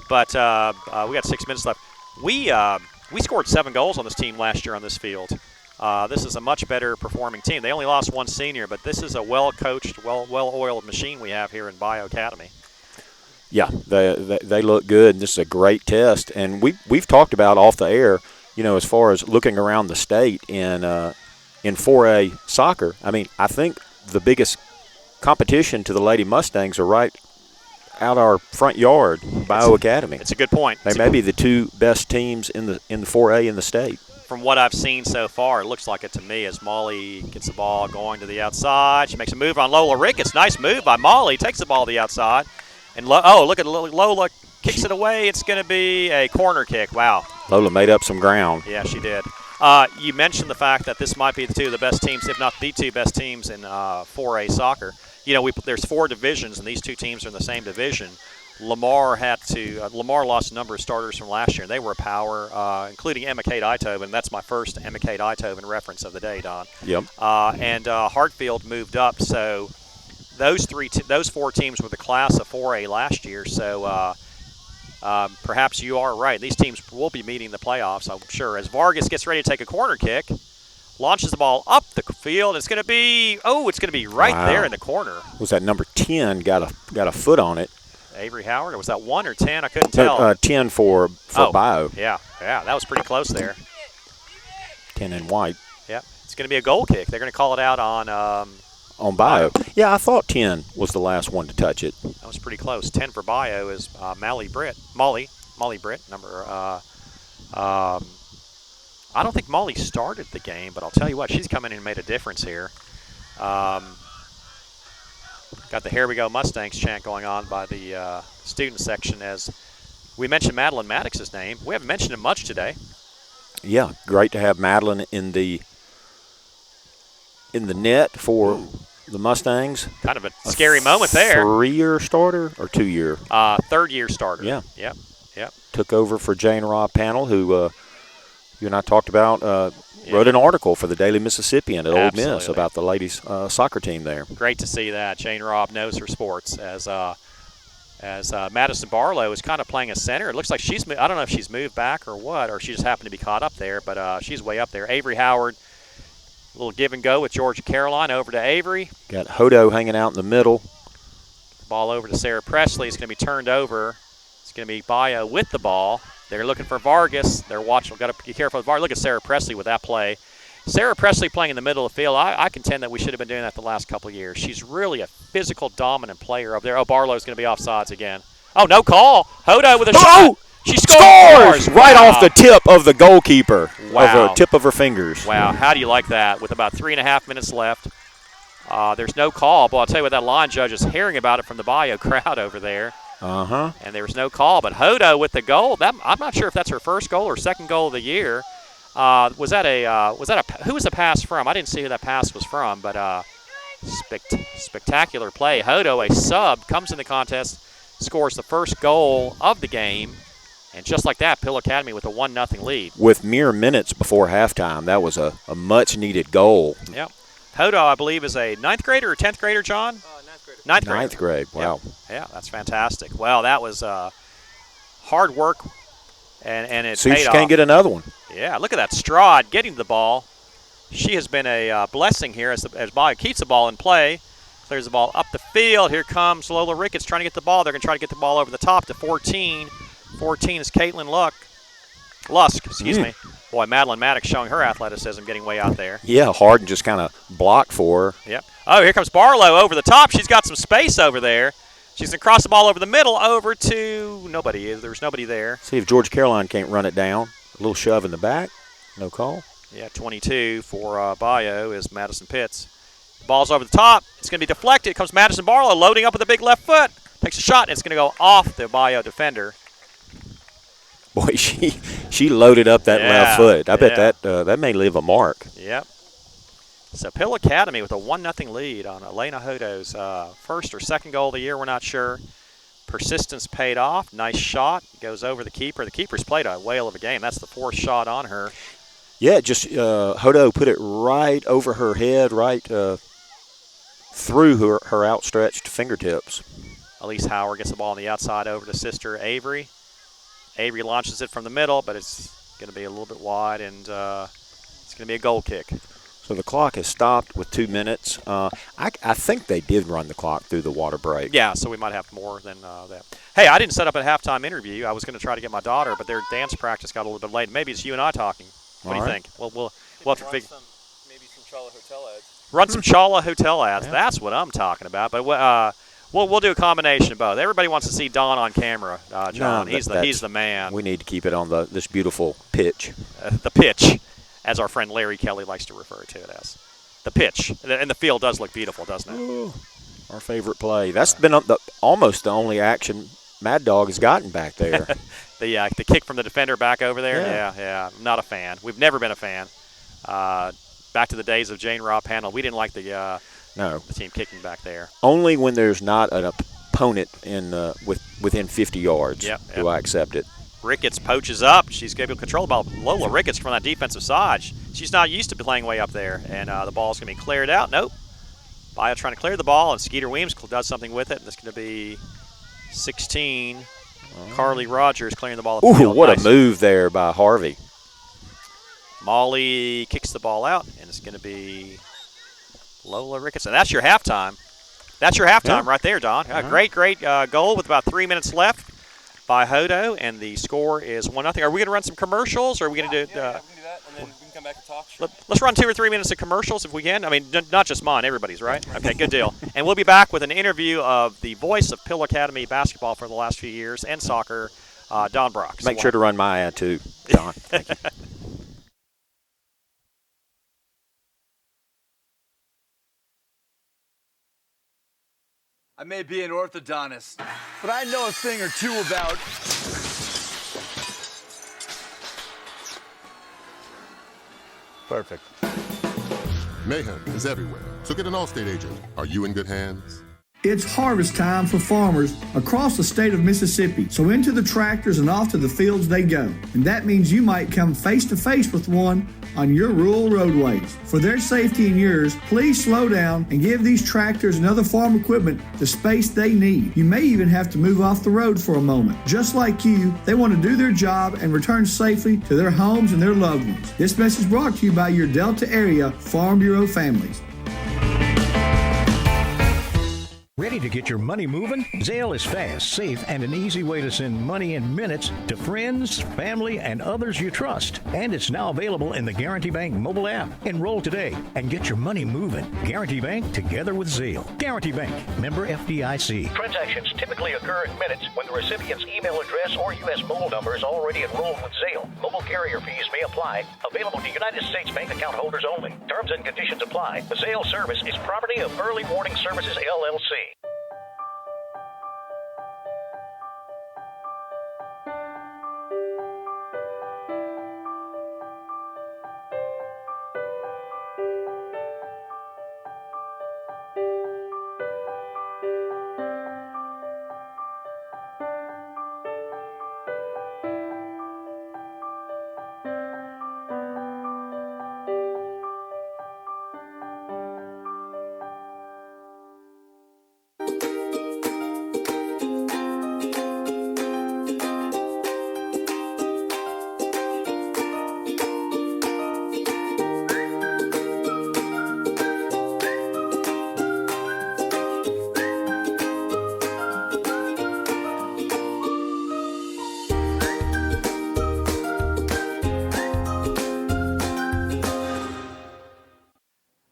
but we got 6 minutes left. We scored 7 goals on this team last year on this field. This is a much better performing team. They only lost 1 senior, but this is a well-coached, well-oiled machine we have here in Bayou Academy. Yeah, they look good, and this is a great test. And we've talked about off the air, as far as looking around the state in 4A soccer. I mean, I think the biggest competition to the Lady Mustangs are right out our front yard, Bayou Academy. It's a good point. They may be the 2 best teams in the 4A in the state. From what I've seen so far, it looks like it to me as Molly gets the ball going to the outside. She makes a move on Lola Ricketts. Nice move by Molly. Takes the ball to the outside. And, look at Lola kicks it away. It's going to be a corner kick. Wow. Lola made up some ground. Yeah, she did. You mentioned the fact that this might be the 2 of the best teams, if not the 2 best teams in 4A soccer. There's 4 divisions, and these 2 teams are in the same division. Lamar lost a number of starters from last year, and they were a power, including Emma Kate Eitoven. That's my first Emma Kate Eitoven reference of the day, Don. Yep. And Hartfield moved up, so those 4 teams were the class of 4A last year. So perhaps you are right. These teams will be meeting the playoffs, I'm sure. As Vargas gets ready to take a corner kick, launches the ball up the field. It's going to be right there in the corner. Was that number 10 got a foot on it? Avery Howard, or was that 1 or 10? I couldn't tell. 10 for Bayou. Yeah, that was pretty close there. 10 in white. Yeah, it's going to be a goal kick. They're going to call it out on Bayou. Yeah, I thought 10 was the last one to touch it. That was pretty close. 10 for Bayou is Molly Britt, number. I don't think Molly started the game, but I'll tell you what, she's come in and made a difference here. Got the "Here We Go Mustangs" chant going on by the student section as we mentioned Madeline Maddox's name. We haven't mentioned him much today. Yeah, great to have Madeline in the net for the Mustangs. Kind of a scary moment there. 3-year starter or 2-year? 3rd-year starter. Yeah. Yep. Took over for Jane Robb Panel, who you and I talked about. Wrote an article for the Daily Mississippian at Ole Miss about the ladies' soccer team there. Great to see that. Jane Robb knows her sports. As Madison Barlow is kind of playing a center. It looks like I don't know if she's moved back or what, or she just happened to be caught up there, but she's way up there. Avery Howard, a little give and go with Georgia Caroline over to Avery. Got Hodo hanging out in the middle. Ball over to Sarah Presley. It's going to be turned over. It's going to be Bayou with the ball. They're looking for Vargas. They're watching. Got to be careful with Vargas. Look at Sarah Presley with that play. Sarah Presley playing in the middle of the field. I contend that we should have been doing that the last couple of years. She's really a physical, dominant player up there. Oh, Barlow's going to be offsides again. Oh, no call. Hodo with a shot. She scores! Right off the tip of the goalkeeper. Wow. Tip of her fingers. Wow. How do you like that? With about 3.5 minutes left. There's no call. But I'll tell you what, that line judge is hearing about it from the Bayou crowd over there. Uh-huh. And there was no call. But Hodo with the goal. I'm not sure if that's her first goal or second goal of the year. Who was the pass from? I didn't see who that pass was from, but spectacular play. Hodo, a sub, comes in the contest, scores the first goal of the game, and just like that, Pill Academy with a 1-0 lead. With mere minutes before halftime, that was a much-needed goal. Yep. Hodo, I believe, is a 9th grader or 10th grader, John? 9th grader. 9th grade, wow. Yeah, that's fantastic. Well, that was hard work, and it See if paid she off. can't get another one. Yeah, look at that. Strahd getting the ball. She has been a blessing here as Bayou keeps the ball in play. Clears the ball up the field. Here comes Lola Ricketts trying to get the ball. They're going to try to get the ball over the top to 14. 14 is Caitlin Lusk, excuse me. Boy, Madeline Maddox showing her athleticism, getting way out there. Yeah, hard and just kind of blocked for her. Yep. Oh, here comes Barlow over the top. She's got some space over there. She's going to cross the ball over the middle over to nobody. There's nobody there. See if Georgia Caroline can't run it down. A little shove in the back. No call. Yeah, 22 for Bayou is Madison Pitts. The ball's over the top. It's going to be deflected. Comes Madison Barlow loading up with a big left foot. Takes a shot, and it's going to go off the Bayou defender. Boy, she loaded up that left foot. I bet that may leave a mark. Yep. So Pill Academy with a 1-0 lead on Elena Hodo's first or second goal of the year. We're not sure. Persistence paid off. Nice shot. Goes over the keeper. The keeper's played a whale of a game. That's the 4th shot on her. Yeah, just Hodo put it right over her head, right through her outstretched fingertips. Elise Howard gets the ball on the outside over to sister Avery. Avery launches it from the middle, but it's going to be a little bit wide, and it's going to be a goal kick. So the clock has stopped with 2 minutes. I think they did run the clock through the water break. Yeah, so we might have more than that. Hey, I didn't set up a halftime interview. I was going to try to get my daughter, but their dance practice got a little bit late. Maybe it's you and I talking. What do you think? We'll have to figure. Maybe some Charlotte Hotel ads. Run some Chawla Hotel ads. Yeah. That's what I'm talking about. But we'll do a combination of both. Everybody wants to see Don on camera, John. No, he's the man. We need to keep it on this beautiful pitch. The pitch, as our friend Larry Kelly likes to refer to it as. The pitch. And the field does look beautiful, doesn't it? Ooh, our favorite play. That's been almost the only action Mad Dog has gotten back there. The kick from the defender back over there. Yeah. Yeah. I'm not a fan. We've never been a fan. Back to the days of Jane Raw panel, we didn't like the team kicking back there. Only when there's not an opponent within 50 yards do I accept it. Ricketts poaches up. She's able to control the ball. Lola Ricketts from that defensive side. She's not used to playing way up there, and the ball's going to be cleared out. Nope. Bayou trying to clear the ball, and Skeeter Weems does something with it. And it's going to be 16. Carly Rogers clearing the ball up the field. What a move there by Harvey. Molly kicks the ball out, and it's going to be Lola Ricketts. And that's your halftime. That's your halftime right there, Don. Great goal with about 3 minutes left by Hodo, and the score is 1-0. Are we going to run some commercials, or are we going to do? Yeah, we can do that, and then we can come back and talk. Let's run 2 or 3 minutes of commercials if we can. I mean, not just mine, everybody's, right? Okay, good deal. And we'll be back with an interview of the voice of Pill Academy basketball for the last few years and soccer, Don Brock. Make sure to run my ad too, Don. Thank you. I may be an orthodontist, but I know a thing or two about... Perfect. Mayhem is everywhere, so get an Allstate agent. Are you in good hands? It's harvest time for farmers across the state of Mississippi. So into the tractors and off to the fields they go. And that means you might come face to face with one on your rural roadways. For their safety and yours, please slow down and give these tractors and other farm equipment the space they need. You may even have to move off the road for a moment. Just like you, they want to do their job and return safely to their homes and their loved ones. This message brought to you by your Delta area Farm Bureau families. Ready to get your money moving? Zelle is fast, safe, and an easy way to send money in minutes to friends, family, and others you trust. And it's now available in the Guarantee Bank mobile app. Enroll today and get your money moving. Guarantee Bank, together with Zelle. Guarantee Bank, member FDIC. Transactions typically occur in minutes when the recipient's email address or U.S. mobile number is already enrolled with Zelle. Mobile carrier fees may apply. Available to United States Bank account holders only. Terms and conditions apply. The Zelle service is property of Early Warning Services, LLC.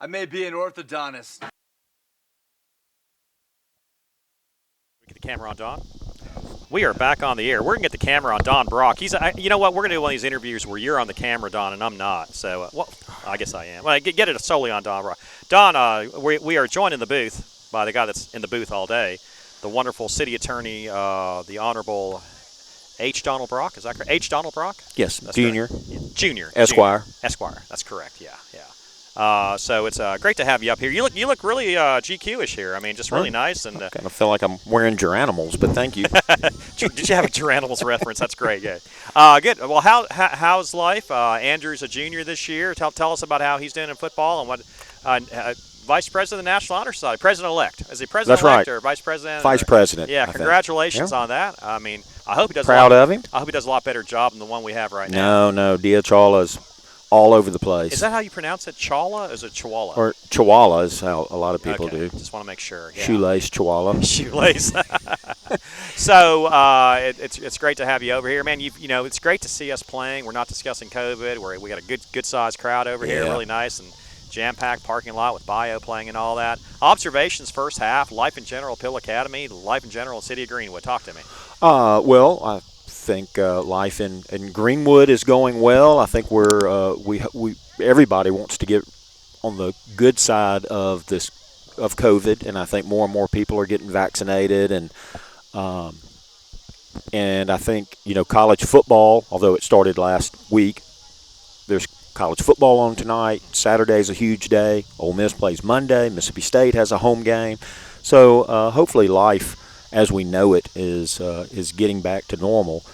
I may be an orthodontist. We get the camera on Don. We are back on the air. We're going to get the camera on Don Brock. You know what? We're going to do one of these interviews where you're on the camera, Don, and I'm not. So, I guess I am. Well, get it solely on Don Brock. Don, we are joined in the booth by the guy that's in the booth all day, the wonderful city attorney, the Honorable H. Donald Brock. Is that correct? H. Donald Brock? Yes, That's Junior. correct. Yeah. Junior. Esquire. Junior. Esquire. That's correct. Yeah. So it's great to have you up here. You look really GQ-ish here. I mean, just really nice. And I kind of feel like I'm wearing Geranimals, but thank you. Did you have a Geranimals reference? That's great. Yeah. Good. Well, how's life? Andrew's a junior this year. Tell us about how he's doing in football and what Vice President of the National Honor Society, President-elect. Is he That's President-elect right. or Vice President? Vice President. Yeah, I think. congratulations Yeah. on that. I mean, I hope he does Proud of him. I hope he does a lot better job than the one we have right now. No, Dia Chawla's all over the place. Is that how you pronounce it? Chawla? Or is it Chihuahua? Or Chihuahua is how a lot of people Okay, do. just want to make sure. Yeah. Shoelace Chihuahua. Shoelace. So it's great to have you over here, man. It's great to see us playing. We're not discussing COVID. We got a good sized crowd over here, really nice and jam-packed parking lot with Bayou playing and all that. Observations first half, life in general, Pill Academy, life in general, City of Greenwood. Talk to me. Well, I think life in Greenwood is going well. I think everybody wants to get on the good side of COVID, and I think more and more people are getting vaccinated, and I think college football, although it started last week, there's college football on tonight. Saturday's a huge day. Ole Miss plays Monday. Mississippi State has a home game. So hopefully life as we know it is getting back to normal.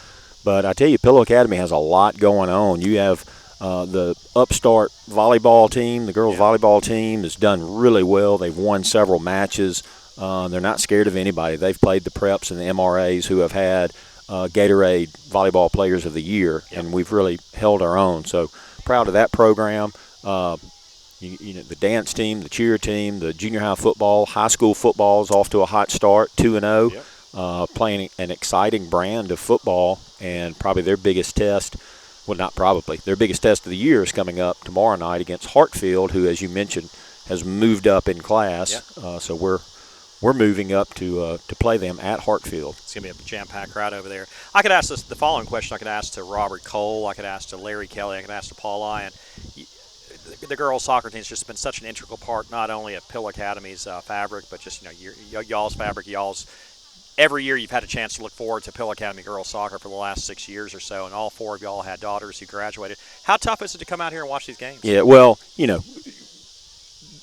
But I tell you, Pillow Academy has a lot going on. You have the upstart volleyball team. The girls' volleyball team has done really well. They've won several matches. They're not scared of anybody. They've played the preps and the MRAs who have had Gatorade Volleyball Players of the Year, and we've really held our own. So proud of that program. The dance team, the cheer team, the junior high football, high school football is off to a hot start, 2-0, playing an exciting brand of football, and probably their biggest test, well, not probably, their biggest test of the year is coming up tomorrow night against Hartfield, who, as you mentioned, has moved up in class. So we're moving up to play them at Hartfield. It's going to be a jam-packed crowd over there. I could ask the following question. I could ask to Robert Cole. I could ask to Larry Kelly. I could ask to Paul Lyon. The girls' soccer team has just been such an integral part, not only of Pill Academy's fabric, but just y'all's fabric. Every year you've had a chance to look forward to Pill Academy girls soccer for the last 6 years or so, and all four of y'all had daughters who graduated. How tough is it to come out here and watch these games? Yeah, well,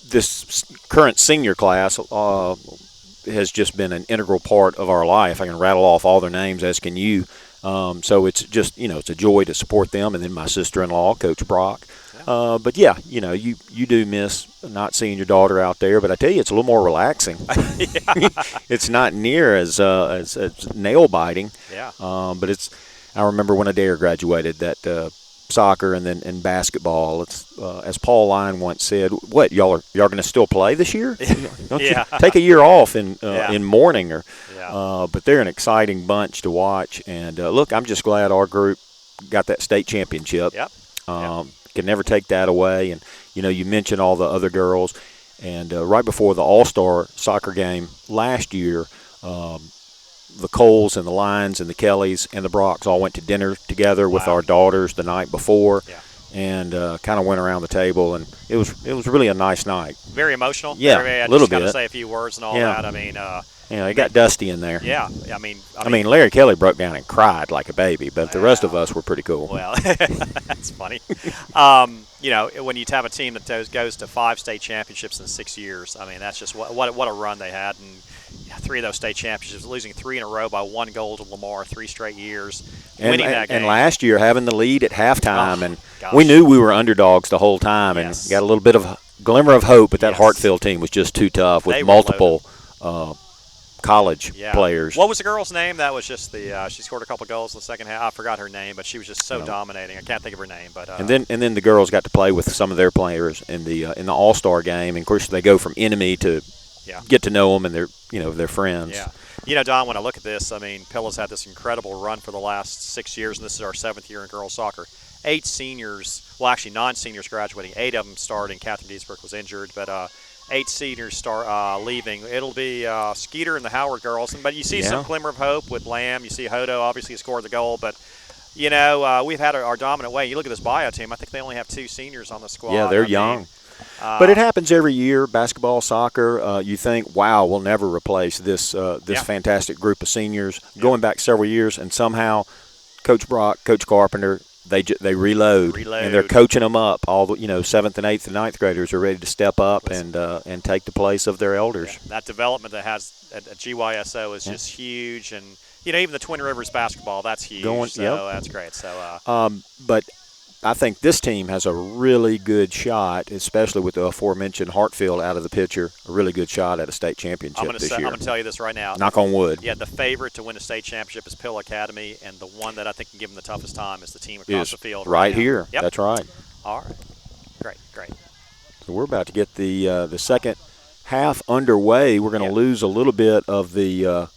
this current senior class has just been an integral part of our life. I can rattle off all their names, as can you. So it's just, it's a joy to support them. And then my sister-in-law, Coach Brock. But yeah, you do miss not seeing your daughter out there. But I tell you, it's a little more relaxing. It's not near as nail biting. Yeah. But I remember when Adair graduated that soccer and then basketball. It's as Paul Lyon once said, "What y'all going to still play this year? Don't you take a year off in mourning?" But they're an exciting bunch to watch. And look, I'm just glad our group got that state championship. Can never take that away. And you mentioned all the other girls, and right before the All-Star soccer game last year, the Coles and the Lyons and the Kellys and the Brocks all went to dinner together with our daughters the night before, and kind of went around the table, and it was really a nice night. Very emotional. Yeah, a little bit. Just say a few words and all that. I mean, it got dusty in there. Yeah, I mean, Larry Kelly broke down and cried like a baby, but the rest of us were pretty cool. Well, that's funny. When you have a team that goes to 5 state championships in 6 years, I mean, that's just what a run they had. And 3 of those state championships, losing 3 in a row by 1 goal to Lamar 3 straight years, winning that game. And last year, having the lead at halftime, and we knew we were underdogs the whole time, and got a little bit of a glimmer of hope, but that Hartfield team was just too tough with multiple college players. What was the girl's name? That was just she scored a couple goals in the second half. I forgot her name, but she was just so dominating. I can't think of her name, but and then the girls got to play with some of their players in the All-Star game, and of course they go from enemy to get to know them, and they're friends. Yeah. Don, when I look at this, I mean, Pilla's had this incredible run for the last 6 years, and this is our 7th year in girls soccer. 8 seniors, well, actually non-seniors graduating. 8 of them starting. Catherine Diesbrook was injured, but 8 seniors start leaving. It'll be Skeeter and the Howard girls, but you see some glimmer of hope with Lamb. You see Hodo obviously scored the goal, but we've had our dominant way. You look at this Bayou team. I think they only have 2 seniors on the squad. Yeah, they're young. But it happens every year, basketball, soccer. You think, wow, we'll never replace this fantastic group of seniors. Going back several years, and somehow Coach Brock, Coach Carpenter, they reload, and they're coaching them up. All the 7th and 8th and 9th graders are ready to step up and take the place of their elders. Yeah, that development that has at GYSO is just huge, and even the Twin Rivers basketball, that's huge. That's great. So, but I think this team has a really good shot, especially with the aforementioned Hartfield out of the picture, a really good shot at a state championship this year. I'm going to tell you this right now. Knock on wood. Yeah, the favorite to win a state championship is Pill Academy, and the one that I think can give them the toughest time is the team across the field. Right now. here. Yep. That's right. All right. Great. So we're about to get the second half underway. We're going to lose a little bit of the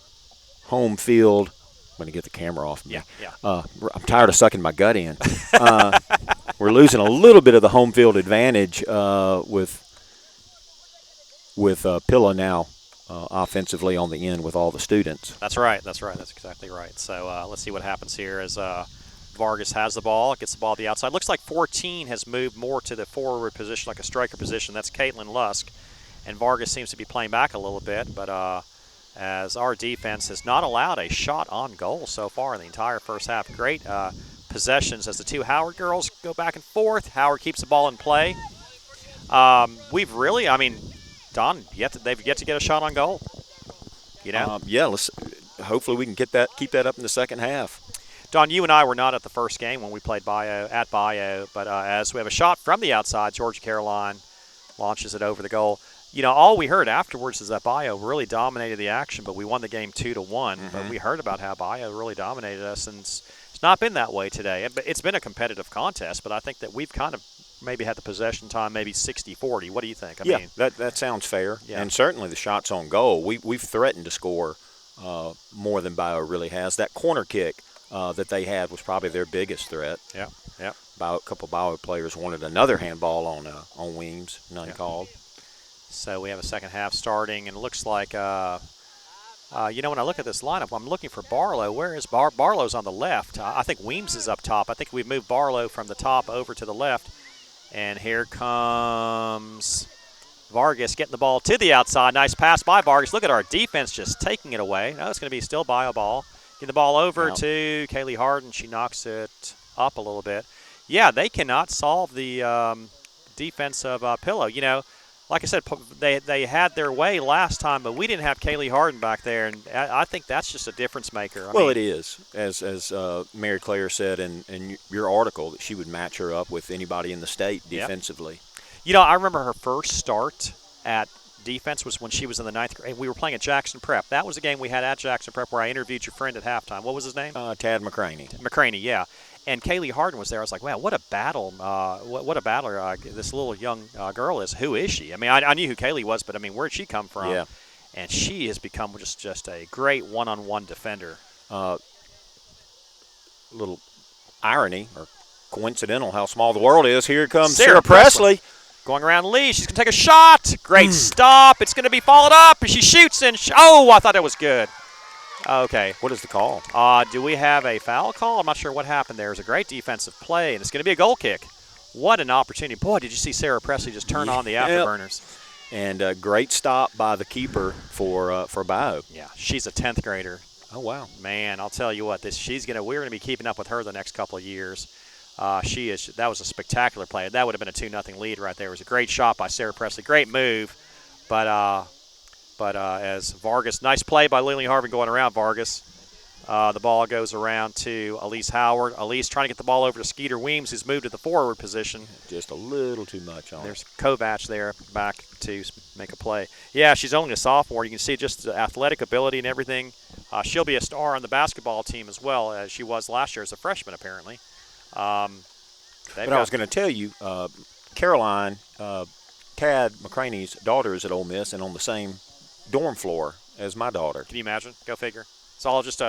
home field. I'm going to get the camera off me. Yeah. I'm tired of sucking my gut in. We're losing a little bit of the home field advantage with Pilla now offensively on the end with all the students. That's right. That's exactly right. So let's see what happens here as Vargas has the ball, gets the ball to the outside. Looks like 14 has moved more to the forward position, like a striker position. That's Caitlin Lusk. And Vargas seems to be playing back a little bit, but as our defense has not allowed a shot on goal so far in the entire first half. Great possessions as the two Howard girls go back and forth. Howard keeps the ball in play. We've really, Don, they've yet to get a shot on goal. You know? Hopefully we can keep that up in the second half. Don, you and I were not at the first game when we played at Bayou, but as we have a shot from the outside, Georgia Caroline launches it over the goal. You know, all we heard afterwards is that Bayou really dominated the action, but we won the game 2-1. Mm-hmm. But we heard about how Bayou really dominated us, and it's not been that way today. It's been a competitive contest, but I think that we've kind of maybe had the possession time maybe 60-40. What do you think? I mean, that sounds fair. Yeah. And certainly the shots on goal, we've threatened to score more than Bayou really has. That corner kick that they had was probably their biggest threat. Yeah. A couple of Bayou players wanted another handball on Weems, none called. So we have a second half starting, and it looks like, when I look at this lineup, I'm looking for Barlow. Where is Barlow's on the left? I think Weems is up top. I think we've moved Barlow from the top over to the left. And here comes Vargas getting the ball to the outside. Nice pass by Vargas. Look at our defense just taking it away. Now it's going to be still Bayou ball. Get the ball over to Kaylee Harden. She knocks it up a little bit. Yeah, they cannot solve the defense of Pillow. You know, like I said, they had their way last time, but we didn't have Kaylee Harden back there, and I think that's just a difference maker. I mean, it is. As Mary Claire said in your article, that she would match her up with anybody in the state defensively. Yep. You know, I remember her first start at defense was when she was in the 9th grade. We were playing at Jackson Prep. That was a game we had at Jackson Prep where I interviewed your friend at halftime. What was his name? Tad McCraney. McCraney, yeah. And Kaylee Harden was there. I was like, wow, what a battle! What a battler this little young girl is. Who is she? I mean, I knew who Kaylee was, but I mean, where'd she come from? Yeah. And she has become just a great one-on-one defender. Little irony or coincidental how small the world is. Here comes Sarah Presley. Going around Lee. She's going to take a shot. Great stop. It's going to be followed up. She shoots and I thought that was good. Okay. What is the call? Do we have a foul call? I'm not sure what happened there. It was a great defensive play, and it's going to be a goal kick. What an opportunity. Boy, did you see Sarah Presley just turn on the afterburners. And a great stop by the keeper for Bayou. Yeah, she's a 10th grader. Oh, wow. Man, I'll tell you what, we're going to be keeping up with her the next couple of years. That was a spectacular play. That would have been a 2-0 lead right there. It was a great shot by Sarah Presley. Great move. But as Vargas, nice play by Lily Harvin going around Vargas. The ball goes around to Elise Howard. Elise trying to get the ball over to Skeeter Weems, who's moved to the forward position. Just a little too much on There's Kovac there back to make a play. Yeah, she's only a sophomore. You can see just the athletic ability and everything. She'll be a star on the basketball team as well, as she was last year as a freshman, apparently. But I was going to tell you, Caroline, Tad McCraney's daughter is at Ole Miss and on the same dorm floor as my daughter. Can you imagine? Go figure. It's all just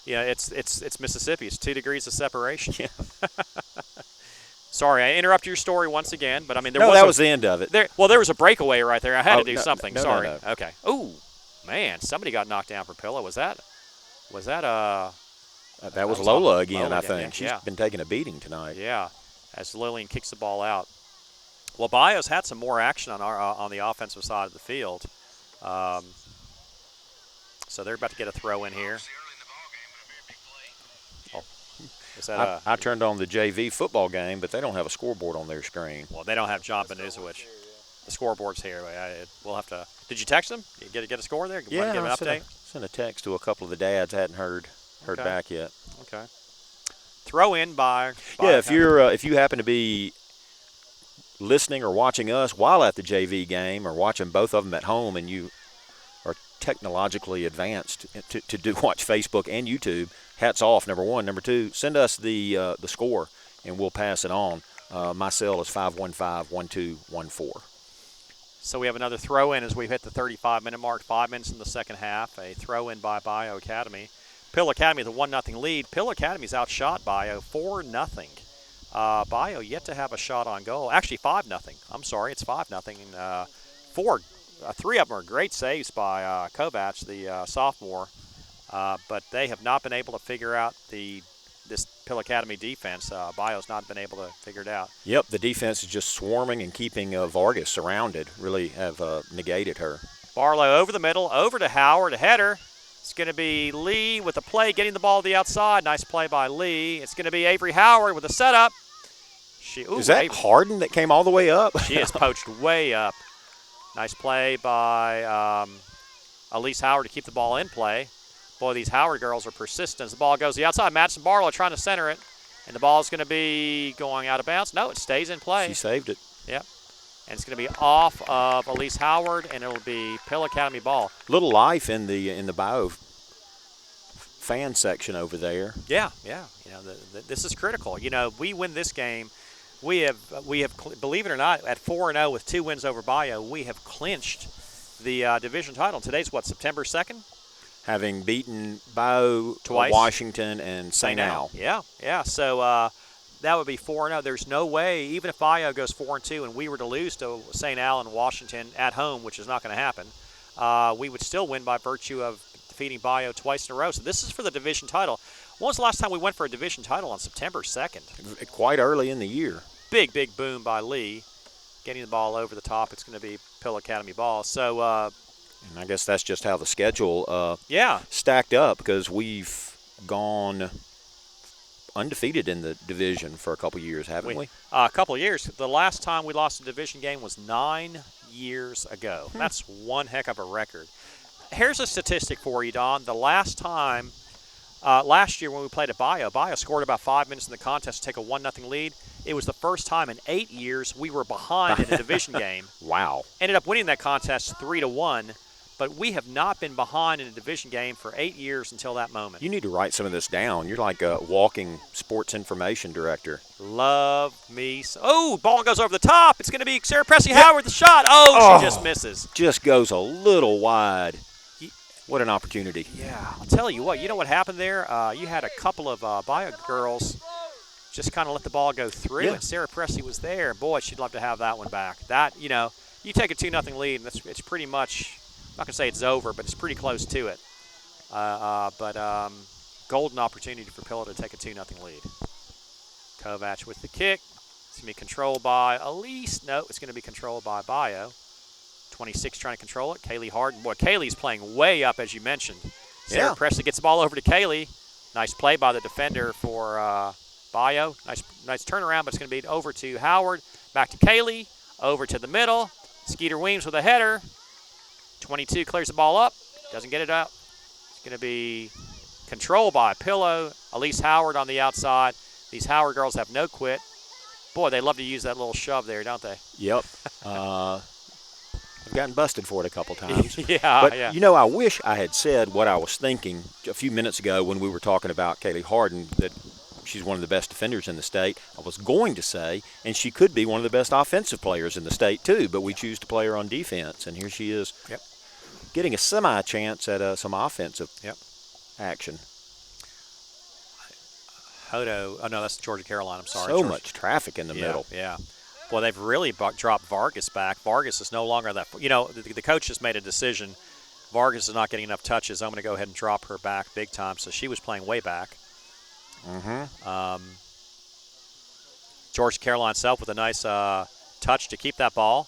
it's Mississippi. It's 2 degrees of separation. Yeah. Sorry, I interrupted your story once again, but I mean that was the end of it. There was a breakaway right there. I had to do something. No, Sorry. No. Okay. Ooh, man, somebody got knocked down for Pillow. Was that that was Lola again, Lola I think. Yeah. She's been taking a beating tonight. Yeah, as Lillian kicks the ball out. Well, Bayou's had some more action on the offensive side of the field. So they're about to get a throw in here. I turned on the JV football game, but they don't have a scoreboard on their screen. Well, they don't have John Benuzowicz. The scoreboard's here. We'll have to. Did you text them? Get a score there? Yeah, give an update? Sent a text to a couple of the dads. I hadn't heard back yet. Okay. throw in by Yeah, if you happen to be listening or watching us while at the JV game or watching both of them at home and you are technologically advanced to watch Facebook and YouTube, hats off, number one. Number two, send us the score and we'll pass it on. My cell is 515-1214. So we have another throw-in as we've hit the 35-minute mark, 5 minutes in the second half. A throw-in by Bayou Academy. Pill Academy with a 1-0 lead. Pill Academy's outshot Bayou 4-0. Bayou yet to have a shot on goal. Actually, 5-0. I'm sorry, it's 5-0. Three of them are great saves by Kovacs, the sophomore, but they have not been able to figure out this Pill Academy defense. Bayou's not been able to figure it out. Yep, the defense is just swarming and keeping Vargas surrounded. Really have negated her. Barlow over the middle, over to Howard, a header. It's going to be Lee with a play, getting the ball to the outside. Nice play by Lee. It's going to be Avery Howard with a setup. Is that Avery Harden that came all the way up? She is poached way up. Nice play by Elise Howard to keep the ball in play. Boy, these Howard girls are persistent. The ball goes to the outside. Madison Barlow trying to center it. And the ball is going to be going out of bounds. No, it stays in play. She saved it. Yep. And it's going to be off of Elise Howard, and it'll be Pill Academy ball. Little life in the Bayou fan section over there. Yeah. You know, this is critical. You know, we win this game. We have, believe it or not, at 4-0 with 2 wins over Bayou, we have clinched the division title. Today's what, September 2nd? Having beaten Bayou, twice, Washington, and St. Al. Yeah. So that would be 4-0. There's no way, even if Bayou goes 4-2 and we were to lose to St. Al and Washington at home, which is not going to happen, we would still win by virtue of defeating Bayou twice in a row. So this is for the division title. When was the last time we went for a division title? On September 2nd. Quite early in the year. Big boom by Lee. Getting the ball over the top. It's going to be Pill Academy ball. So, and I guess that's just how the schedule yeah, stacked up, because we've gone undefeated in the division for a couple years, haven't we? A couple of years. The last time we lost a division game was 9 years ago. That's one heck of a record. Here's a statistic for you, Don. The last time, last year when we played at Bayou scored about 5 minutes in the contest to take a 1-0 lead. It was the first time in 8 years we were behind in a division game. Wow. Ended up winning that contest 3-1, but we have not been behind in a division game for 8 years until that moment. You need to write some of this down. You're like a walking sports information director. Love me. Oh, ball goes over the top. It's going to be Sarah Pressey Howard with the shot. Oh, she just misses. Just goes a little wide. What an opportunity. Yeah, I'll tell you what. You know what happened there? You had a couple of Bayou girls just kind of let the ball go through, and Sarah Pressey was there. Boy, she'd love to have that one back. That, you know, you take a 2-0 lead, and it's pretty much, I'm not going to say it's over, but it's pretty close to it. Golden opportunity for Pillow to take a 2-0 lead. Kovacs with the kick. It's going to be controlled by Elise. No, it's going to be controlled by Bayou. 26 trying to control it. Kaylee Harden. Boy, Kaylee's playing way up, as you mentioned. Sarah Pressey gets the ball over to Kaylee. Nice play by the defender for Bayou. Nice turnaround, but it's going to be over to Howard. Back to Kaylee. Over to the middle. Skeeter Weems with a header. 22 clears the ball up. Doesn't get it out. It's going to be controlled by Pillow. Elise Howard on the outside. These Howard girls have no quit. Boy, they love to use that little shove there, don't they? Yep. I've gotten busted for it a couple times. But, you know, I wish I had said what I was thinking a few minutes ago when we were talking about Kaylee Harden, that she's one of the best defenders in the state. I was going to say, and she could be one of the best offensive players in the state too, but we choose to play her on defense, and here she is getting a semi-chance at some offensive action. Hodo, oh no, that's Georgia Caroline, I'm sorry. So much traffic in the middle. Yeah. Well, they've really dropped Vargas back. Vargas is no longer that. You know, the coach has made a decision. Vargas is not getting enough touches. I'm going to go ahead and drop her back big time. So she was playing way back. Georgia Caroline self with a nice touch to keep that ball.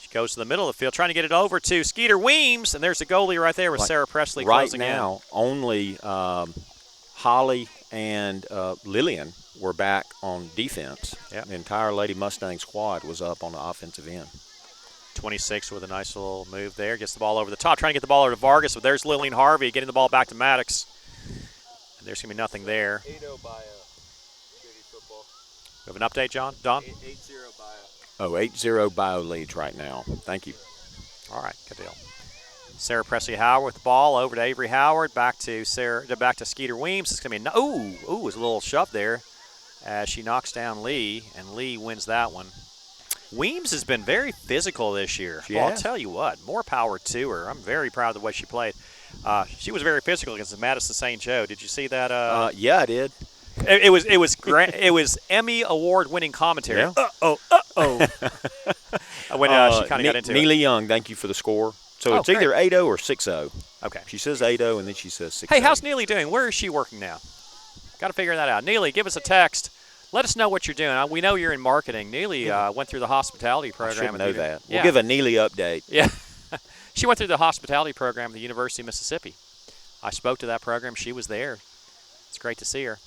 She goes to the middle of the field, trying to get it over to Skeeter Weems, and there's a goalie right there with Sarah Pressey closing in. Right now, only Holly and Lillian were back on defense. The entire Lady Mustang squad was up on the offensive end. 26 with a nice little move there. Gets the ball over the top, trying to get the ball over to Vargas, but there's Lillian Harvey getting the ball back to Maddox. There's going to be nothing there. 8-0 Bayou. JV football. We have an update, John? Don? 8-0 Bayou. Oh, 8-0 Bayou leads right now. Thank you. All right, good deal. Sarah Presley Howard with the ball over to Avery Howard, back to Skeeter Weems. It's going to be it was a little shove there as she knocks down Lee, and Lee wins that one. Weems has been very physical this year. I'll tell you what, more power to her. I'm very proud of the way she played. She was very physical against the Madison St. Joe. Did you see that? Yeah, I did. It was Emmy award-winning commentary. Yeah. When she kind of got into it. Neely Young, thank you for the score. So it's either 8-0 or 6-0. Okay. She says 8-0 and then she says 6-0. Hey, how's Neely doing? Where is she working now? Got to figure that out. Neely, give us a text. Let us know what you're doing. We know you're in marketing. Neely went through the hospitality program. I should know that. Yeah. We'll give a Neely update. Yeah. She went through the hospitality program at the University of Mississippi. I spoke to that program. She was there. It's great to see her.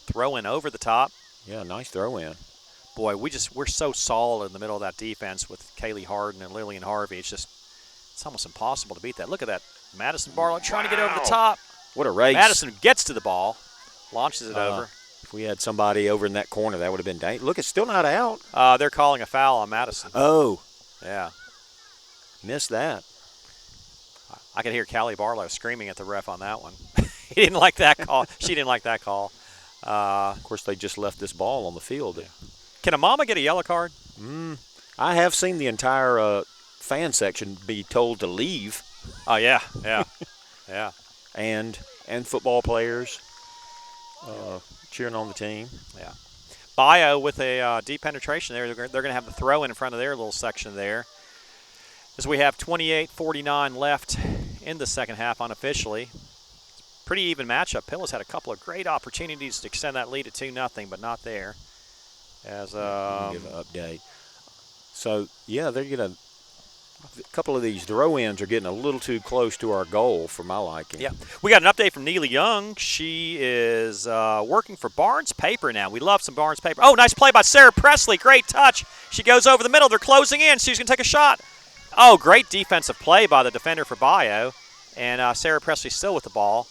Throwing over the top. Yeah, nice throw in. Boy, we're so solid in the middle of that defense with Kaylee Harden and Lillian Harvey. It's almost impossible to beat that. Look at that. Madison Barlow trying to get over the top. What a race. Madison gets to the ball, launches it over. If we had somebody over in that corner, that would have been dangerous. Look, it's still not out. They're calling a foul on Madison. Oh. Yeah. Missed that. I could hear Callie Barlow screaming at the ref on that one. He didn't like that call. She didn't like that call. Of course, they just left this ball on the field. Yeah. Can a mama get a yellow card? I have seen the entire fan section be told to leave. Oh, yeah. Yeah. And football players cheering on the team. Yeah. Bayou with a deep penetration there. They're going to have the throw in front of their little section there. As we have 28-49 left in the second half unofficially. Pretty even matchup. Pilla's had a couple of great opportunities to extend that lead to 2-0, but not there. As give an update. So, yeah, they're getting a couple of these throw-ins are getting a little too close to our goal for my liking. Yeah. We got an update from Neely Young. She is working for Barnes Paper now. We love some Barnes Paper. Oh, nice play by Sarah Presley. Great touch. She goes over the middle. They're closing in. She's going to take a shot. Oh, great defensive play by the defender for Bayou. And Sarah Presley still with the ball.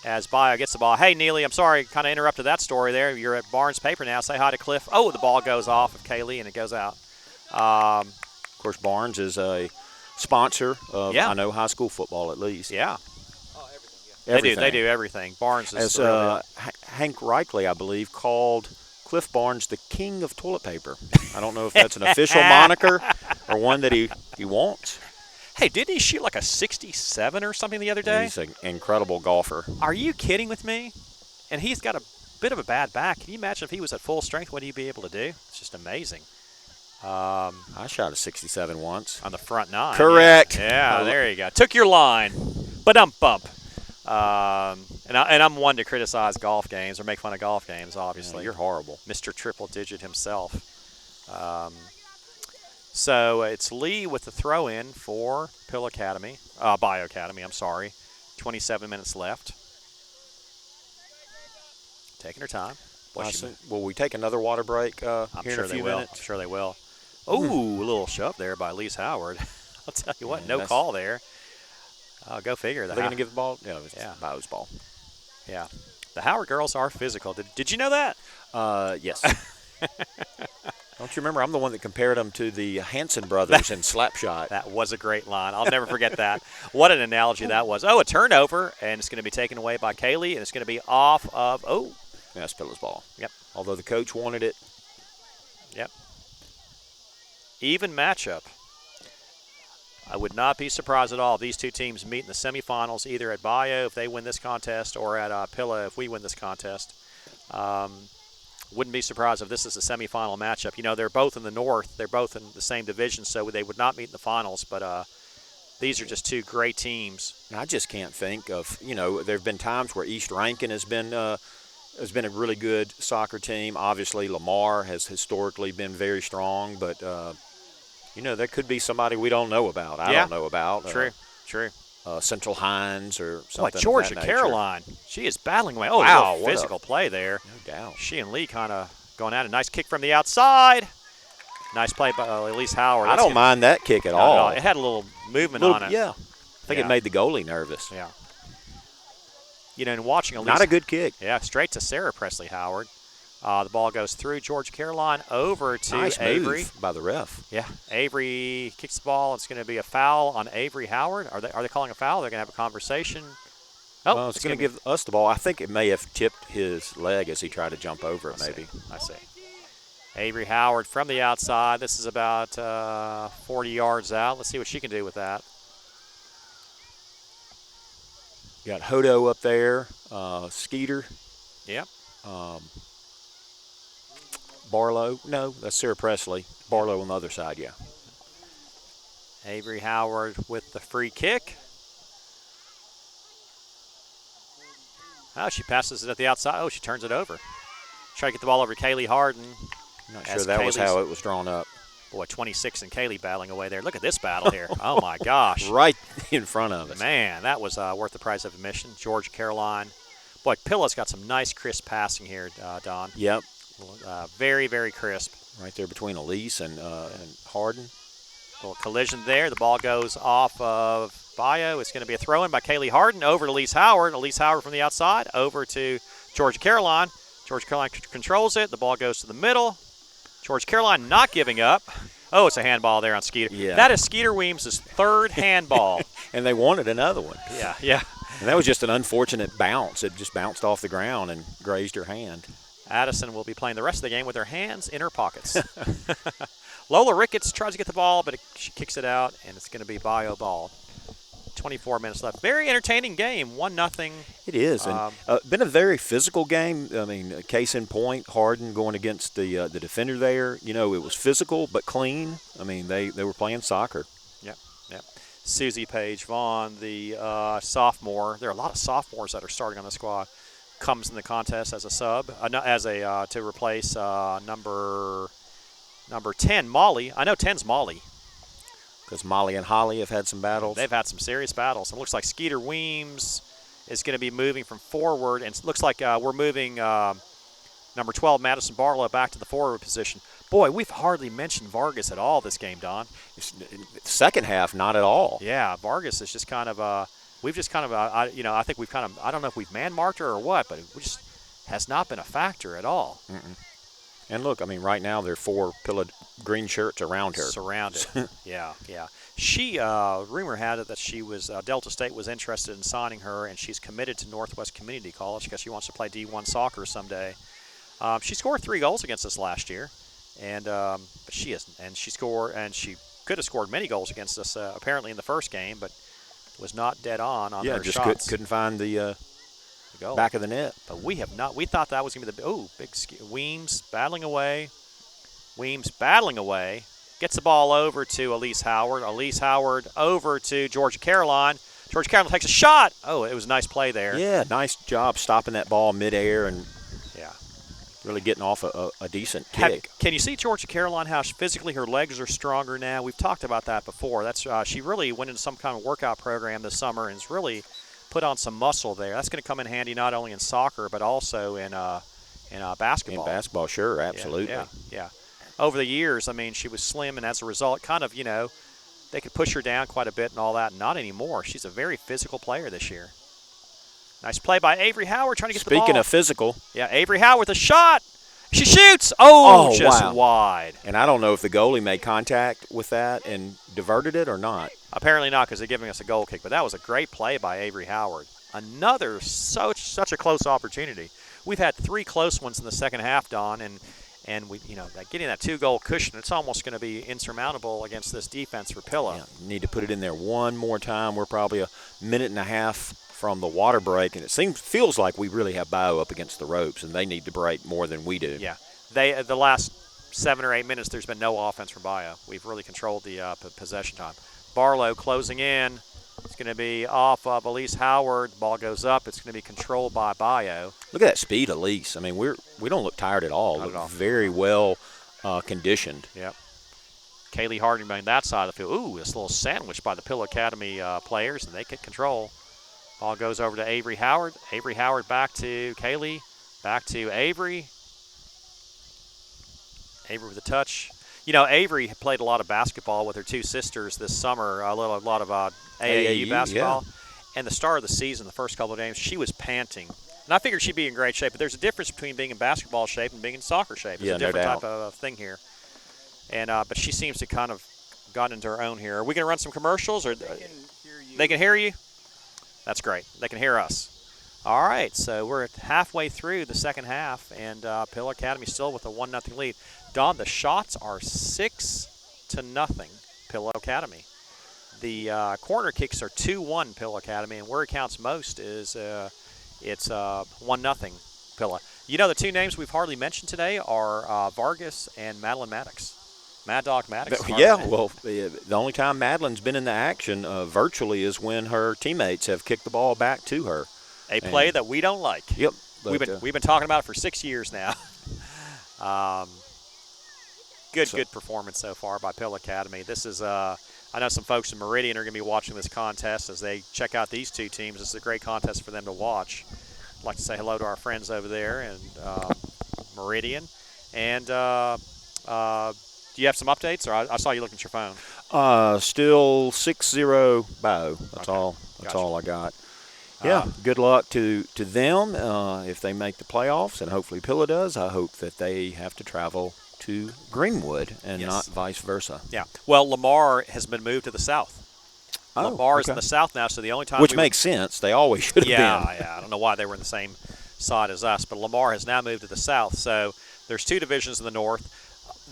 As Bayou gets the ball. Hey, Neely, I'm sorry, kind of interrupted that story there. You're at Barnes Paper now. Say hi to Cliff. Oh, the ball goes off of Kaylee, and it goes out. Of course, Barnes is a sponsor of, I know, high school football at least. Yeah. Oh, everything, yeah. They do everything. Barnes is Hank Reichley, I believe, called Cliff Barnes the king of toilet paper. I don't know if that's an official moniker or one that he wants. Hey, didn't he shoot like a 67 or something the other day? He's an incredible golfer. Are you kidding with me? And he's got a bit of a bad back. Can you imagine if he was at full strength, what he'd be able to do? It's just amazing. I shot a 67 once. On the front nine. Correct. Yeah, there you go. Took your line. Ba-dum-bump. And I'm one to criticize golf games or make fun of golf games, obviously. Yeah, you're horrible. Mr. Triple Digit himself. So it's Lee with the throw-in for Bayou Academy, I'm sorry. 27 minutes left. Taking her time. Will we take another water break here in a few minutes? I'm sure they will. Ooh, a little shove there by Lise Howard. I'll tell you what, no call there. Go figure. Are they going to give the ball? Yeah, it's Bayou's ball. Yeah. The Howard girls are physical. Did you know that? Yes. Don't you remember? I'm the one that compared them to the Hanson brothers in Slapshot. That was a great line. I'll never forget that. What an analogy that was. Oh, a turnover, and it's going to be taken away by Kaylee, and it's going to be off of, Yeah, Spilla's ball. Yep. Although the coach wanted it. Yep. Even matchup. I would not be surprised at all if these two teams meet in the semifinals, either at Bayou if they win this contest or at Pilla if we win this contest. Wouldn't be surprised if this is a semifinal matchup. You know, they're both in the North. They're both in the same division, so they would not meet in the finals. But these are just two great teams. I just can't think of, there have been times where East Rankin has been a really good soccer team. Obviously, Lamar has historically been very strong, but there could be somebody we don't know about. I don't know about. True. Central Hines or something. Like Georgia Caroline. She is battling away. Oh, wow. What physical play there. No doubt. She and Lee kind of going at it. Nice kick from the outside. Nice play by Elise Howard. I don't mind that kick at all. No, it had a little movement on it. Yeah. I think it made the goalie nervous. Yeah. and watching Elise. Not a good kick. Yeah, straight to Sarah Presley Howard. The ball goes through Georgia Caroline over to Nice Avery. move by the ref. Yeah, Avery kicks the ball. It's going to be a foul on Avery Howard. Are they calling a foul? They're going to have a conversation. Oh, well, it's going to give us the ball. I think it may have tipped his leg as he tried to jump over it, maybe. I see. Avery Howard from the outside. This is about 40 yards out. Let's see what she can do with that. Got Hodo up there, Skeeter. Yep. Barlow. No, that's Sarah Presley. Barlow on the other side, yeah. Avery Howard with the free kick. Oh, she passes it at the outside. Oh, she turns it over. Try to get the ball over to Kaylee Harden. Not sure that was how it was drawn up. Boy, 26 and Kaylee battling away there. Look at this battle here. Oh, my gosh. Right in front of us. Man, that was worth the price of admission. Georgia Caroline. Boy, Pilla's got some nice crisp passing here, Don. Yep. Very, very crisp. Right there between Elise and Harden. Little collision there. The ball goes off of Bayou. It's going to be a throw-in by Kaylee Harden over to Elise Howard. Elise Howard from the outside over to Georgia Caroline. Georgia Caroline controls it. The ball goes to the middle. Georgia Caroline not giving up. Oh, it's a handball there on Skeeter. Yeah. That is Skeeter Weems' third handball. And they wanted another one. Yeah. And that was just an unfortunate bounce. It just bounced off the ground and grazed her hand. Addison will be playing the rest of the game with her hands in her pockets. Lola Ricketts tries to get the ball, but she kicks it out, and it's going to be Bayou ball. 24 minutes left. Very entertaining game. 1-0. It is. And been a very physical game. I mean, case in point, Harden going against the defender there. It was physical but clean. I mean, they were playing soccer. Yep. Susie Page Vaughn, the sophomore. There are a lot of sophomores that are starting on the squad. Comes in the contest as a sub, to replace number 10, Molly. I know 10's Molly. Because Molly and Holly have had some battles. They've had some serious battles. It looks like Skeeter Weems is going to be moving from forward, and it looks like we're moving number 12, Madison Barlow, back to the forward position. Boy, we've hardly mentioned Vargas at all this game, Don. Second half, not at all. Yeah, Vargas is just kind of we've just kind of I think we've kind of, I don't know if we've man-marked her or what, but it just has not been a factor at all. Mm-mm. And look, I mean, right now there are 4 pillared green shirts around her. Surrounded. Yeah. She, rumor had it that she was, Delta State was interested in signing her, and she's committed to Northwest Community College because she wants to play D1 soccer someday. She scored 3 goals against us last year, and but she isn't. And she could have scored many goals against us apparently in the first game, but was not dead on her just shots. couldn't find the goal. Back of the net. But we have not. We thought that was going to be big Weems battling away. Gets the ball over to Elise Howard. Elise Howard over to Georgia Caroline. Georgia Caroline takes a shot. Oh, it was a nice play there. Yeah, nice job stopping that ball midair and really getting off a decent kick. Can you see Georgia Caroline, how physically her legs are stronger now? We've talked about that before. That's she really went into some kind of workout program this summer and has really put on some muscle there. That's going to come in handy not only in soccer but also in basketball. In basketball, sure, absolutely. Yeah. Over the years, I mean, she was slim, and as a result, kind of, they could push her down quite a bit and all that. Not anymore. She's a very physical player this year. Nice play by Avery Howard trying to get the ball. Speaking of physical. Yeah, Avery Howard with a shot. She shoots. Oh, just wow. Wide. And I don't know if the goalie made contact with that and diverted it or not. Apparently not, because they're giving us a goal kick. But that was a great play by Avery Howard. Another such a close opportunity. We've had 3 close ones in the second half, Don, and we, getting that 2-goal cushion, it's almost going to be insurmountable against this defense for Pilla. Yeah, need to put it in there one more time. We're probably a minute and a half from the water break, and it feels like we really have Bayou up against the ropes, and they need to break more than we do. Yeah, the last 7 or 8 minutes, there's been no offense from Bayou. We've really controlled the possession time. Barlow closing in. It's going to be off of Elise Howard. Ball goes up. It's going to be controlled by Bayou. Look at that speed, Elise. I mean, we don't look tired at all. Not at all. Very well conditioned. Yep. Kaylee Harding behind that side of the field. Ooh, this little sandwich by the Pill Academy players, and they get control. Ball goes over to Avery Howard. Avery Howard back to Kaylee. Back to Avery. Avery with a touch. Avery played a lot of basketball with her 2 sisters this summer, a lot of AAU basketball. and the start of the season, the first couple of games, she was panting. And I figured she'd be in great shape, but there's a difference between being in basketball shape and being in soccer shape. It's a different type of thing here. And but she seems to kind of gotten into her own here. Are we going to run some commercials? Or They can hear you. They can hear you? That's great. They can hear us. All right, so we're halfway through the second half, and Pillar Academy still with a 1-0 lead. Don, the shots are 6-0, Pillar Academy. The corner kicks are 2-1 Pillar Academy, and where it counts most is it's 1-0 Pillar. You know, the two names we've hardly mentioned today are Vargas and Madeline Maddox. Mad Dog Maddox. Yeah, well, the only time Madeline's been in the action virtually is when her teammates have kicked the ball back to her. A play that we don't like. Yep. We've been talking about it for 6 years now. Good performance so far by Pill Academy. This is I know some folks in Meridian are going to be watching this contest as they check out these two teams. This is a great contest for them to watch. I'd like to say hello to our friends over there in Meridian. And do you have some updates, or I saw you looking at your phone? Still 6-0 Bayou. That's all. That's all I got. Yeah, good luck to them if they make the playoffs, and hopefully Pilla does. I hope that they have to travel to Greenwood and not vice versa. Yeah. Well, Lamar has been moved to the south. Lamar is in the south now, so the only time which makes sense. They always should have been. Yeah. I don't know why they were in the same side as us, but Lamar has now moved to the south. So there's two divisions in the north.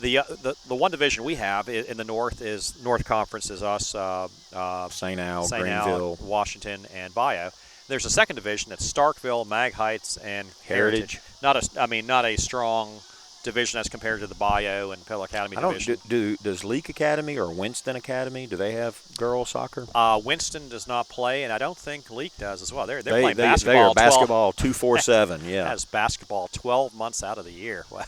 The one division we have in the north is North Conference is us, St. Al, Greenville, Washington, and Bayou. There's a second division that's Starkville, Mag Heights, and Heritage. Not a strong division as compared to the Bayou and Pell Academy division. Does Leake Academy or Winston Academy, do they have girls soccer? Winston does not play, and I don't think Leake does as well. They're playing basketball. They are basketball 247. Yeah, has basketball 12 months out of the year. Wow.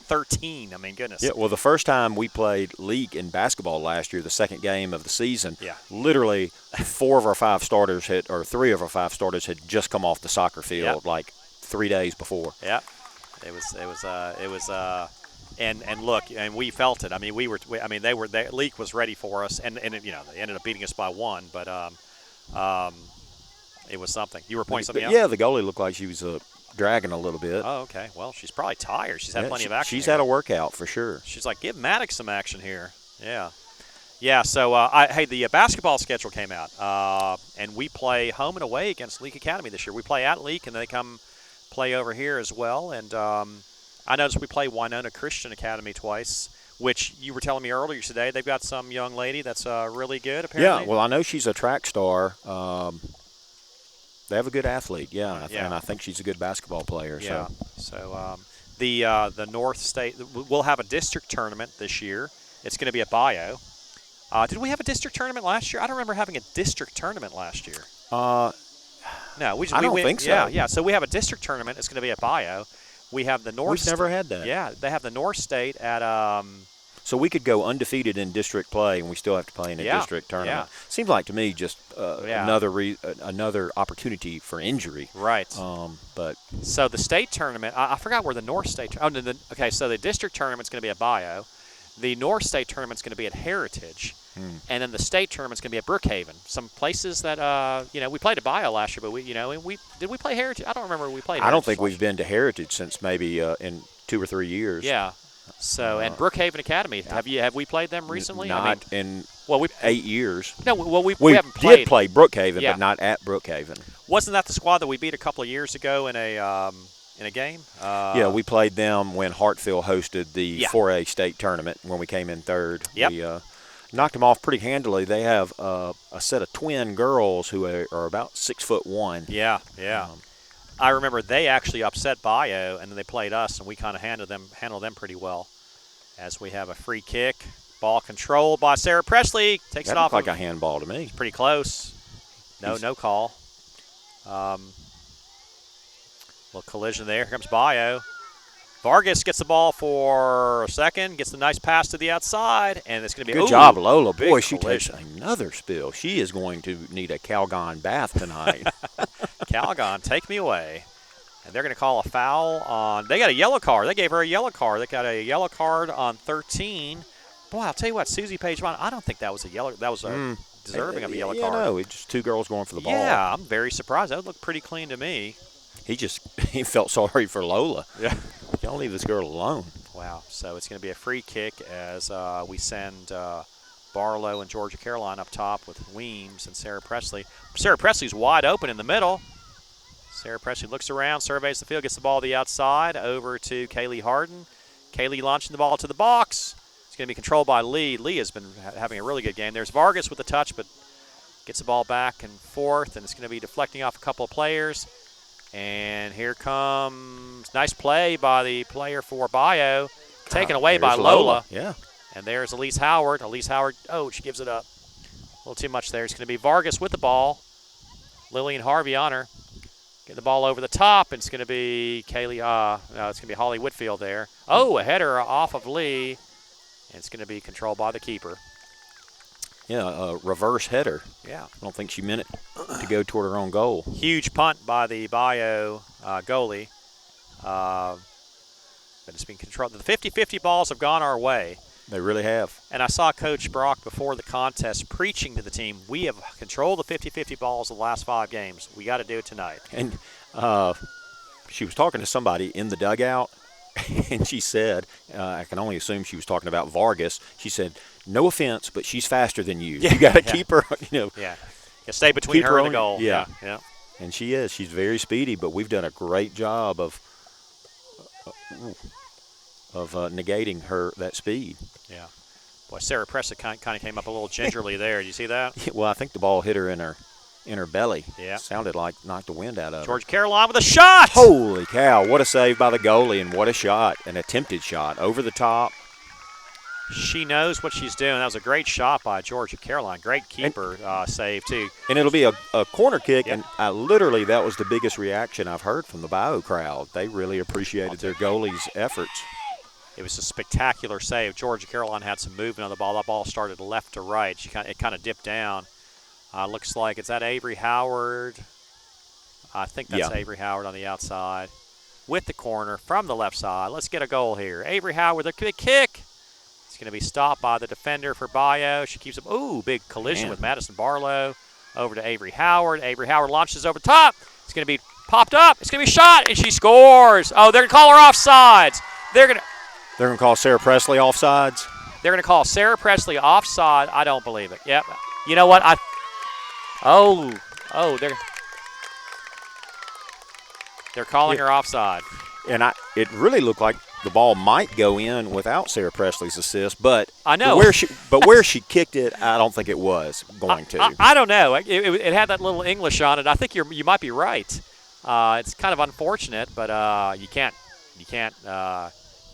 13. I mean, goodness. Yeah, well, the first time we played league in basketball last year, the second game of the season, literally 3 of our 5 starters had just come off the soccer field like 3 days before. Yeah, it was and look, and we felt it. I mean, League was ready for us, and they ended up beating us by 1, but it was something. You were pointing something out? Yeah, the goalie looked like she was dragging a little bit. Oh, okay. Well, she's probably tired. She's had plenty of action. She's had a workout for sure. She's like, give Maddox some action here. Yeah. Yeah, so, the basketball schedule came out, and we play home and away against Leake Academy this year. We play at Leake, and they come play over here as well. And I noticed we play Winona Christian Academy twice, which you were telling me earlier today. They've got some young lady that's really good, apparently. Yeah, well, I know she's a track star. They have a good athlete, and I think she's a good basketball player. Yeah. So the North State, we'll have a district tournament this year. It's going to be at Bayou. Did we have a district tournament last year? I don't remember having a district tournament last year. No, I don't think so. Yeah. So we have a district tournament. It's going to be at Bayou. We have the North. We've never had that. Yeah, they have the North State at. So we could go undefeated in district play, and we still have to play in a district tournament. Yeah. Seems like to me just another opportunity for injury. Right. But so the state tournament, I forgot where the North State. Okay. So the district tournament's going to be at Bayou. The North State tournament's going to be at Heritage, and then the state tournament's going to be at Brookhaven. Some places that we played at Bayou last year, but did we play Heritage? I don't remember we played. I don't think we've been to Heritage since maybe in 2 or 3 years. Yeah. So and Brookhaven Academy, have we played them recently? Not in 8 years. No, well we haven't played. We did play Brookhaven, but not at Brookhaven. Wasn't that the squad that we beat a couple of years ago in a game? Yeah, we played them when Hartfield hosted the 4A state tournament when we came in third. Yep. We knocked them off pretty handily. They have a set of twin girls who are about 6'1". Yeah. I remember they actually upset Bayou, and then they played us, and we kind of handled them pretty well. As we have a free kick, ball controlled by Sarah Presley, takes it off. That looked like a handball to me. It's pretty close. No call. Little collision there. Here comes Bayou. Vargas gets the ball for a second, gets the nice pass to the outside, and it's going to be good job, Lola. Boy, she collision. takes another spill. She is going to need a Calgon bath tonight. Calgon, take me away. And they're going to call a foul on – they got a yellow card. They gave her a yellow card. They got a yellow card on 13. Boy, I'll tell you what, Susie Page, I don't think that was a yellow – that was deserving of a yellow Yeah, card. no, it's just two girls going for the ball. Yeah, I'm very surprised. That would look pretty clean to me. He felt sorry for Lola. Yeah. Y'all leave this girl alone. Wow. So it's going to be a free kick as we send Barlow and Georgia Caroline up top with Weems and Sarah Presley. Sarah Presley's wide open in the middle. Sarah Presley looks around, surveys the field, gets the ball to the outside, over to Kaylee Harden. Kaylee launching the ball to the box. It's going to be controlled by Lee. Lee has been having a really good game. There's Vargas with the touch, but gets the ball back and forth, and it's going to be deflecting off a couple of players. And here comes nice play by the player for Bayou, taken away by Lola. Yeah. And there's Elise Howard. Elise Howard, oh, she gives it up. A little too much there. It's going to be Vargas with the ball. Lillian Harvey on her. Get the ball over the top, and it's going to be Kaylee. No, it's going to be Holly Whitfield there. Oh, a header off of Lee, and it's going to be controlled by the keeper. Yeah, a reverse header. Yeah. I don't think she meant it to go toward her own goal. Huge punt by the Bayou goalie. But it's been controlled. The 50-50 balls have gone our way. They really have. And I saw Coach Brock before the contest preaching to the team, we have controlled the 50-50 balls the last 5 games. We got to do it tonight. And she was talking to somebody in the dugout, and she said, I can only assume she was talking about Vargas. She said, no offense, but she's faster than you. Yeah, you got to yeah. keep her, Yeah. Stay between her and the goal. Yeah. Yeah. And she is. She's very speedy, but we've done a great job of negating that speed. Yeah. Boy, Sarah Presley kind of came up a little gingerly there. Did you see that? Well, I think the ball hit her in her belly. Yeah. Sounded like knocked the wind out of her. Georgia Caroline with a shot. Holy cow, what a save by the goalie, and what a shot, an attempted shot over the top. She knows what she's doing. That was a great shot by Georgia Caroline. Great keeper save, too. And it'll be a corner kick, Yep. and literally that was the biggest reaction I've heard from the Bayou crowd. They really appreciated their goalie's efforts. It was a spectacular save. Georgia Caroline had some movement on the ball. That ball started left to right. It kind of dipped down. Looks like, is that Avery Howard? I think that's Avery Howard on the outside with the corner from the left side. Let's get a goal here. Avery Howard with a kick. It's going to be stopped by the defender for Bayou. She keeps up. Ooh, big collision with Madison Barlow. Over to Avery Howard. Avery Howard launches over the top. It's going to be popped up. It's going to be shot, and she scores. Oh, they're going to call her offsides. They're going to call Sarah Presley offsides? They're going to call Sarah Presley offside. I don't believe it. Yep. You know what? They're calling her offside. And it really looked like the ball might go in without Sarah Presley's assist, but I know. where she kicked it, I don't think it was going to. I don't know. It had that little English on it. I think you might be right. It's kind of unfortunate, but you can't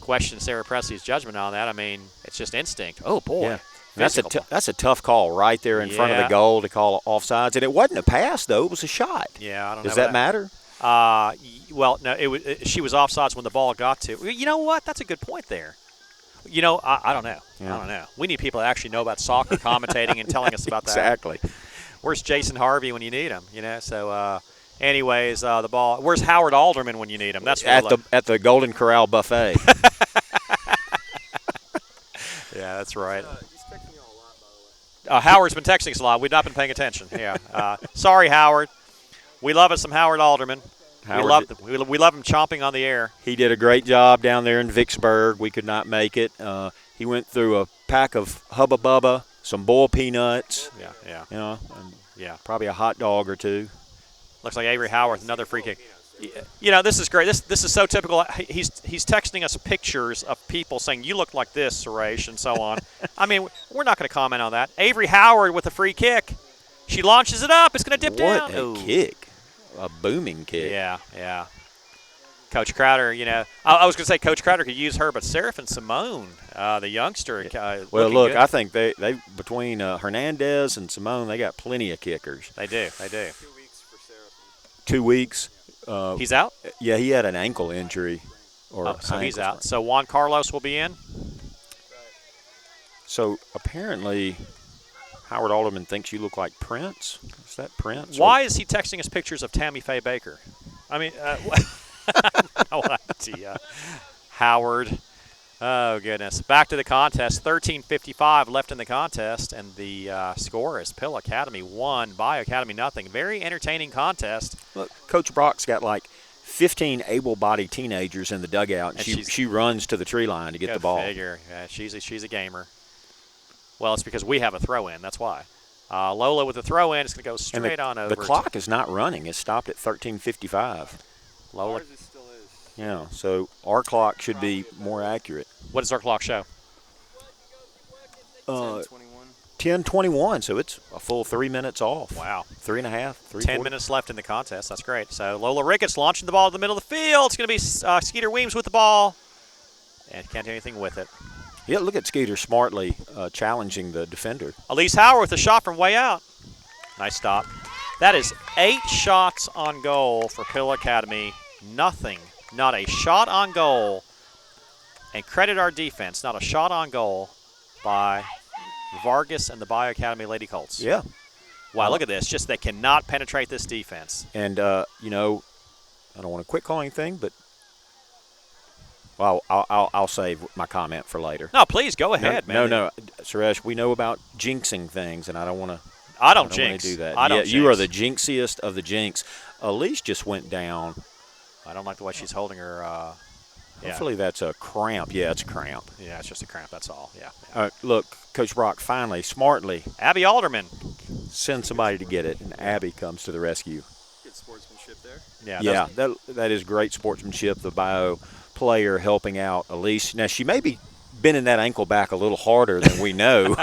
question Sarah Presley's judgment on that. I mean, it's just instinct. Oh boy. Yeah. That's a tough call right there in front of the goal to call offsides, and it wasn't a pass though; it was a shot. Yeah, I don't know. Does that matter? Well, no. She was offsides when the ball got to. You know what? That's a good point there. You know, I don't know. Yeah. I don't know. We need people that actually know about soccer commentating and telling us about that. Exactly. Where's Jason Harvey when you need him? You know. So, anyways, the ball. Where's Howard Alderman when you need him? That's at the Golden Corral buffet. Yeah, that's right. Howard's been texting us a lot. We've not been paying attention. Yeah. Sorry, Howard. We love us some Howard Alderman. We love him chomping on the air. He did a great job down there in Vicksburg. We could not make it. He went through a pack of Hubba Bubba, some boiled peanuts. Yeah. You know, Yeah. probably a hot dog or two. Looks like Avery Howard, another free kick. You know, this is great. This is so typical. He's texting us pictures of people saying, you look like this, Suresh, and so on. I mean, we're not going to comment on that. Avery Howard with a free kick. She launches it up. It's going to dip down. What a kick. A booming kick. Yeah. Coach Crowder, you know, I was going to say Coach Crowder could use her, but Seraphin Simone, the youngster. Well, look, good. I think they between Hernandez and Simone, they got plenty of kickers. They do. 2 weeks for Seraphin. 2 weeks. He's out? Yeah, he had an ankle injury. So he's out. So Juan Carlos will be in? So apparently Howard Alderman thinks you look like Prince. Is that Prince? Why is he texting us pictures of Tammy Faye Baker? I mean, no idea. Howard. Oh, goodness. Back to the contest. 13:55 left in the contest, and the score is Pill Academy 1, Bayou Academy nothing. Very entertaining contest. Look, Coach Brock's got like 15 able-bodied teenagers in the dugout, and she runs to the tree line to get the ball. Go figure. Yeah, she's a gamer. Well, it's because we have a throw-in. That's why. Lola with the throw-in is going to go straight on over. The clock is not running. It's stopped at 13:55. Lola. Ours still is. Yeah, so our clock should be more accurate. What does our clock show? 10:21, so it's a full 3 minutes off. Wow. 3.5, 10 minutes left in the contest. That's great. So Lola Ricketts launching the ball to the middle of the field. It's going to be Skeeter Weems with the ball. And can't do anything with it. Yeah, look at Skeeter smartly challenging the defender. Elise Howard with a shot from way out. Nice stop. That is 8 shots on goal for Pill Academy. Nothing. Not a shot on goal. And credit our defense. Not a shot on goal by Vargas and the Bayou Academy Lady Colts. Yeah. Wow, look at this. Just they cannot penetrate this defense. And, you know, I don't want to quit calling anything, but well, I'll save my comment for later. No, please go ahead, man. No, Suresh, we know about jinxing things, and I don't want to. I don't jinx. Do that. I don't yeah, jinx. You are the jinxiest of the jinx. Elise just went down. I don't like the way she's holding her. Hopefully that's a cramp. Yeah, it's a cramp. Yeah, it's just a cramp. That's all. Yeah. Look, Coach Brock finally, smartly, Abby Alderman send somebody to get it, and Abby comes to the rescue. Good sportsmanship there. Yeah. That is great sportsmanship. The Bayou player helping out Elise. Now she may be bending that ankle back a little harder than we know.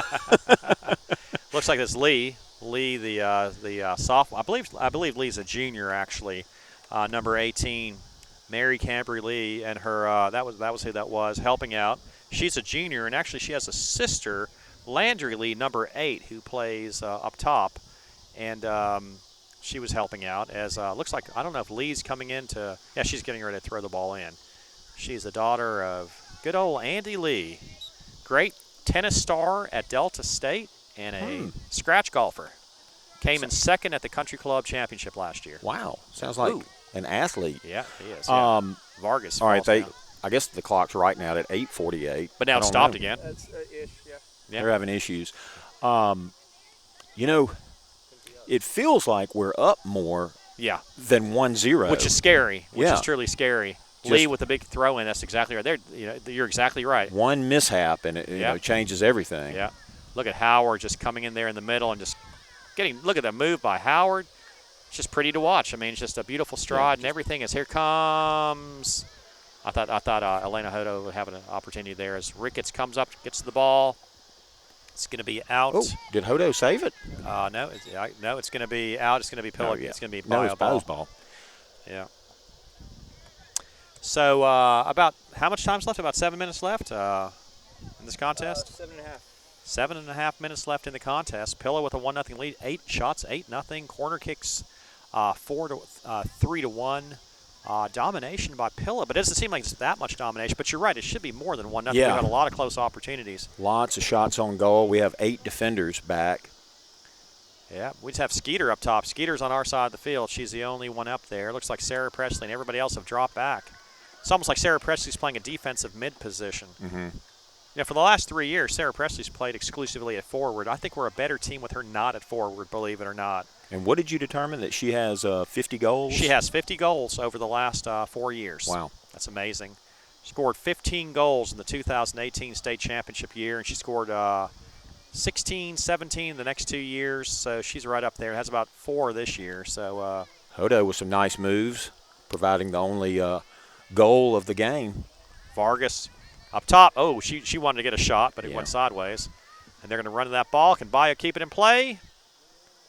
Looks like it's Lee. Lee, the sophomore. I believe Lee's a junior actually. Number 18, Mary Cambry Lee, and her that was who that was helping out. She's a junior, and actually she has a sister, Landry Lee, number 8, who plays up top, and she was helping out. As looks like I don't know if Lee's coming in to. Yeah, she's getting ready to throw the ball in. She's the daughter of good old Andy Lee, great tennis star at Delta State and a scratch golfer. Came in second at the Country Club Championship last year. Wow, sounds like an athlete. Yeah, he is. Yeah. Vargas. All right, down. I guess the clock's right now at 8:48. But now it's stopped again. That's ish, yeah. They're having issues. You know, it feels like we're up more than 1-0. Which is scary. Which is truly scary. Lee with a big throw-in, that's exactly right. You're exactly right. One mishap, and it changes everything. Yeah. Look at Howard just coming in there in the middle and just look at the move by Howard. It's just pretty to watch. I mean, it's just a beautiful stride and everything. As here comes, I thought Elena Hodo would have an opportunity there as Ricketts comes up, gets the ball. It's going to be out. Oh, did Hodo save it? No, it's going to be out. It's going to be Pillow. It's going to be Bayou ball. Yeah. So about how much time's left? About 7 minutes left in this contest. 7.5. 7.5 minutes left in the contest. Pillow with a 1-0 lead. 8 shots, 8-0. Corner kicks, 3-1. Domination by Pillow, but it doesn't seem like it's that much domination. But you're right; it should be more than 1-0. Yeah. We've got a lot of close opportunities. Lots of shots on goal. We have 8 defenders back. Yeah, we just have Skeeter up top. Skeeter's on our side of the field. She's the only one up there. Looks like Sarah Presley and everybody else have dropped back. It's almost like Sarah Presley's playing a defensive mid position. Mm-hmm. Yeah, for the last 3 years, Sarah Presley's played exclusively at forward. I think we're a better team with her not at forward, believe it or not. And what did you determine, that she has 50 goals? She has 50 goals over the last 4 years. Wow. That's amazing. She scored 15 goals in the 2018 state championship year, and she scored 16, 17 the next 2 years. So she's right up there. Has about 4 this year. So Hodo with some nice moves, providing the only goal of the game. Vargas up top. Oh, she wanted to get a shot, but it went sideways. And they're going to run to that ball. Can Bayou keep it in play?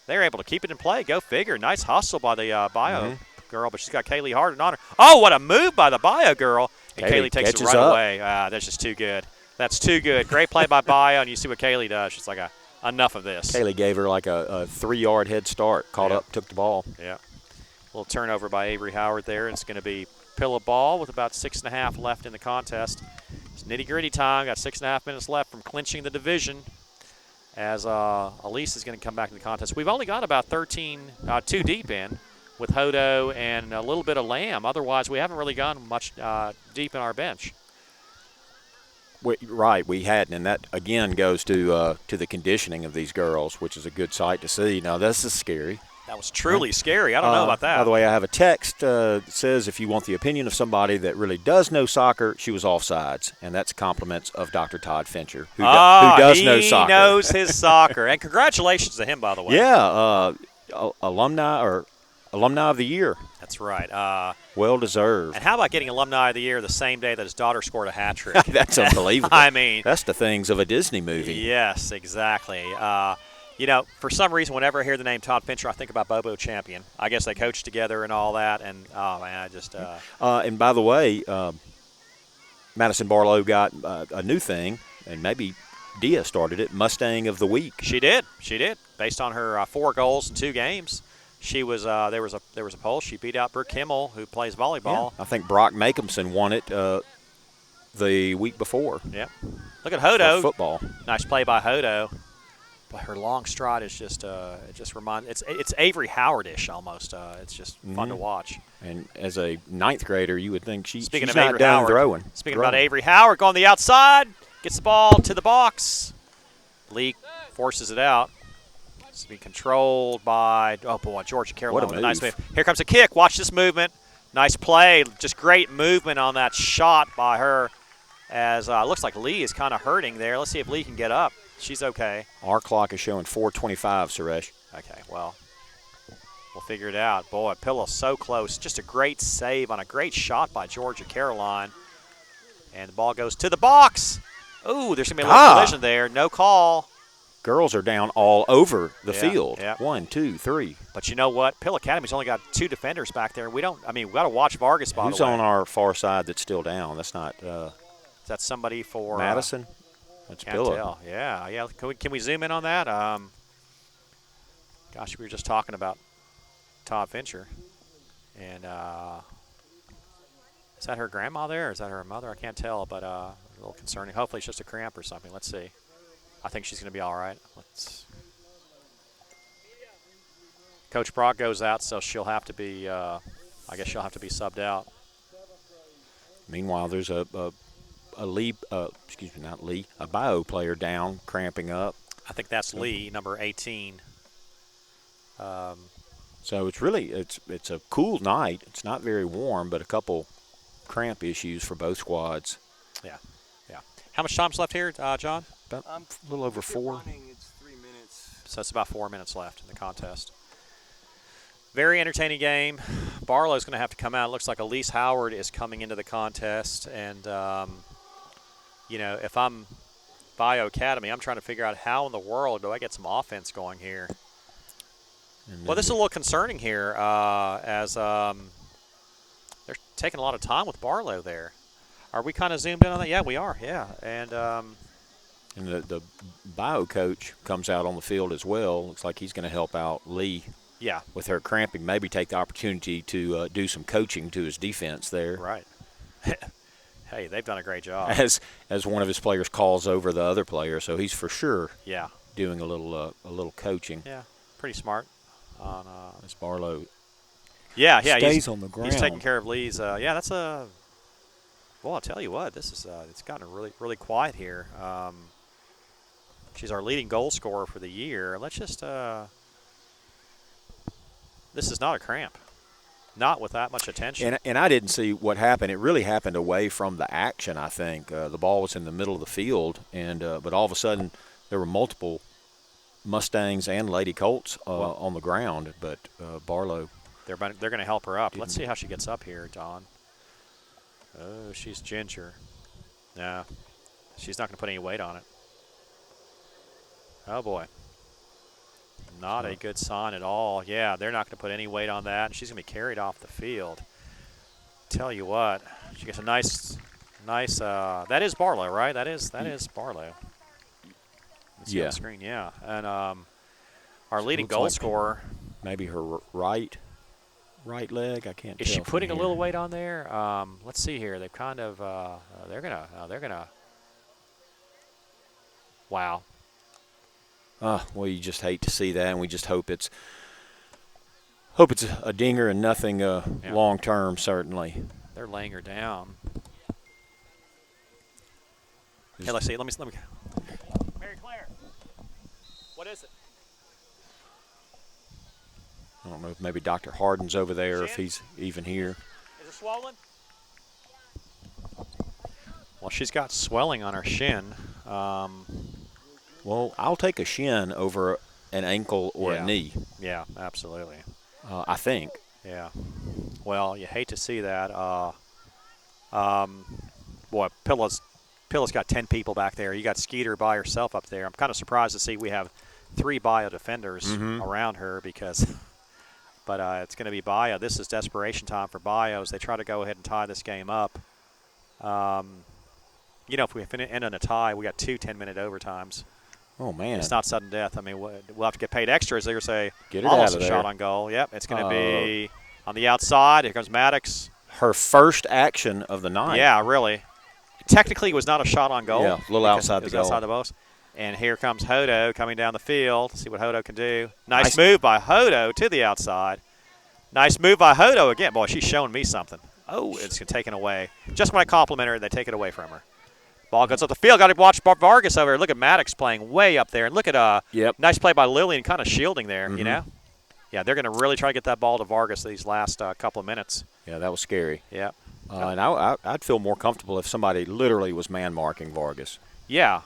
They're able to keep it in play. Go figure. Nice hustle by the Bayou girl, but she's got Kaylee Harden on her. Oh, what a move by the Bayou girl. And Kaylee takes it right away. That's just too good. That's too good. Great play by Bayou, and you see what Kaylee does. She's like, enough of this. Kaylee gave her like a 3-yard head start. Caught up, took the ball. Yeah. A little turnover by Avery Howard there. It's going to be Pillow ball with about 6.5 left in the contest. It's nitty-gritty time. Got 6.5 minutes left from clinching the division, as Elise is going to come back in the contest. We've only got about 2 deep in with Hodo and a little bit of Lamb. Otherwise, we haven't really gone much deep in our bench. Right, we hadn't, and that again goes to the conditioning of these girls, which is a good sight to see. Now this is scary. That was truly scary. I don't know about that. By the way, I have a text that says if you want the opinion of somebody that really does know soccer, she was offsides, and that's compliments of Dr. Todd Fincher, who does know soccer. He knows his soccer, and congratulations to him, by the way. Yeah, alumni of the year. That's right. Well deserved. And how about getting alumni of the year the same day that his daughter scored a hat trick? That's unbelievable. I mean, that's the things of a Disney movie. Yes, exactly. For some reason, whenever I hear the name Todd Fincher, I think about Bobo Champion. I guess they coached together and all that, and I just. And by the way, Madison Barlow got a new thing, and maybe Dia started it. Mustang of the week. She did. Based on her 4 goals in 2 games. She was there was a poll. She beat out Brooke Kimmel, who plays volleyball. Yeah. I think Brock Makehamson won it the week before. Yeah. Look at Hodo. Football. Nice play by Hodo. But her long stride is just it's Avery Howard-ish almost. It's just fun to watch. And as a 9th grader, you would think she's of not Avery done Howard, throwing. Speaking about Avery Howard, going the outside, gets the ball to the box. Lee forces it out. It's being controlled by Georgia Caroline. What a move. Nice move. Here comes a kick. Watch this movement. Nice play. Just great movement on that shot by her. As looks like Lee is kind of hurting there. Let's see if Lee can get up. She's okay. Our clock is showing 4:25, Suresh. Okay, well, we'll figure it out. Boy, Pillow so close. Just a great save on a great shot by Georgia Caroline. And the ball goes to the box. Ooh, there's going to be a little collision there. No call. Girls are down all over the field. Yeah. 1, 2, 3. But you know what? Pill Academy's only got 2 defenders back there. We got to watch Vargas, by the way. Who's on our far side that's still down? That's not is that somebody for Madison? That's can't Pillow. tell. Yeah. Can we zoom in on that? Gosh, we were just talking about Todd Fincher. And is that her grandma there or is that her mother? I can't tell, but a little concerning. Hopefully it's just a cramp or something. Let's see. I think she's going to be all right. Coach Brock goes out, so she'll have to be I guess she'll have to be subbed out. Meanwhile, there's a Bayou player down, cramping up. I think that's Lee, number 18. So it's really it's a cool night. It's not very warm, but a couple cramp issues for both squads. Yeah. How much time's left here, John? About a little over 4. Running, it's 3 minutes. So it's about 4 minutes left in the contest. Very entertaining game. Barlow's going to have to come out. It looks like Elise Howard is coming into the contest. And, if I'm Bayou Academy, I'm trying to figure out how in the world do I get some offense going here. Well, this is a little concerning here as they're taking a lot of time with Barlow there. Are we kind of zoomed in on that? Yeah, we are, yeah. And the Bayou coach comes out on the field as well. Looks like he's going to help out Lee. Yeah. With her cramping, maybe take the opportunity to do some coaching to his defense there. Right. Hey, they've done a great job. As one of his players calls over the other player, so he's for sure doing a little coaching. Yeah, pretty smart. As Barlow stays on the ground. He's taking care of Lee's. That's a – well, I'll tell you what, this is it's gotten really, really quiet here. She's our leading goal scorer for the year. Let's just this is not a cramp. Not with that much attention. And I didn't see what happened. It really happened away from the action, I think. The ball was in the middle of the field, and but all of a sudden there were multiple Mustangs and Lady Colts on the ground. But Barlow. They're going to help her up. Let's see how she gets up here, Don. Oh, she's ginger. No, she's not going to put any weight on it. Oh, boy. Not a good sign at all. Yeah, they're not going to put any weight on that. And she's going to be carried off the field. Tell you what, she gets a nice. That is Barlow, right? That is Barlow. Let's see on the screen, yeah. And our leading goal scorer. Maybe her right leg. I can't. Is she putting a little weight on there? Let's see here. They've kind of. They're gonna. Wow. Well, you just hate to see that, and we just hope it's a dinger and nothing long term. Certainly, they're laying her down. Hey, let's see. Let me. Mary Claire, what is it? I don't know if maybe Dr. Harden's over there, if he's even here. Is it swollen? Well, she's got swelling on her shin. Well, I'll take a shin over an ankle or a knee. Yeah, absolutely. I think. Yeah. Well, you hate to see that. Boy, Pilla's got 10 people back there. You got Skeeter by herself up there. I'm kind of surprised to see we have 3 Bayou defenders around her but it's going to be Bayou. This is desperation time for Bayou as they try to go ahead and tie this game up. If we end in a tie, we got 2 10-minute overtimes. Oh, man. It's not sudden death. I mean, we'll have to get paid extras. They're going to say get it almost out of a there. shot on goal. Yep, it's going to be on the outside. Here comes Maddox. Her first action of the night. Yeah, really. Technically, it was not a shot on goal. Yeah, a little outside the goal. Outside the post. And here comes Hodo coming down the field. See what Hodo can do. Nice move by Hodo to the outside. Nice move by Hodo again. Boy, she's showing me something. Oh, it's taken away. Just when I compliment her, they take it away from her. Ball goes up the field. Got to watch Vargas over here. Look at Maddox playing way up there. And look at nice play by Lillian, kind of shielding there, you know. Yeah, they're going to really try to get that ball to Vargas these last couple of minutes. Yeah, that was scary. Yeah. And I'd feel more comfortable if somebody literally was man-marking Vargas. Yeah.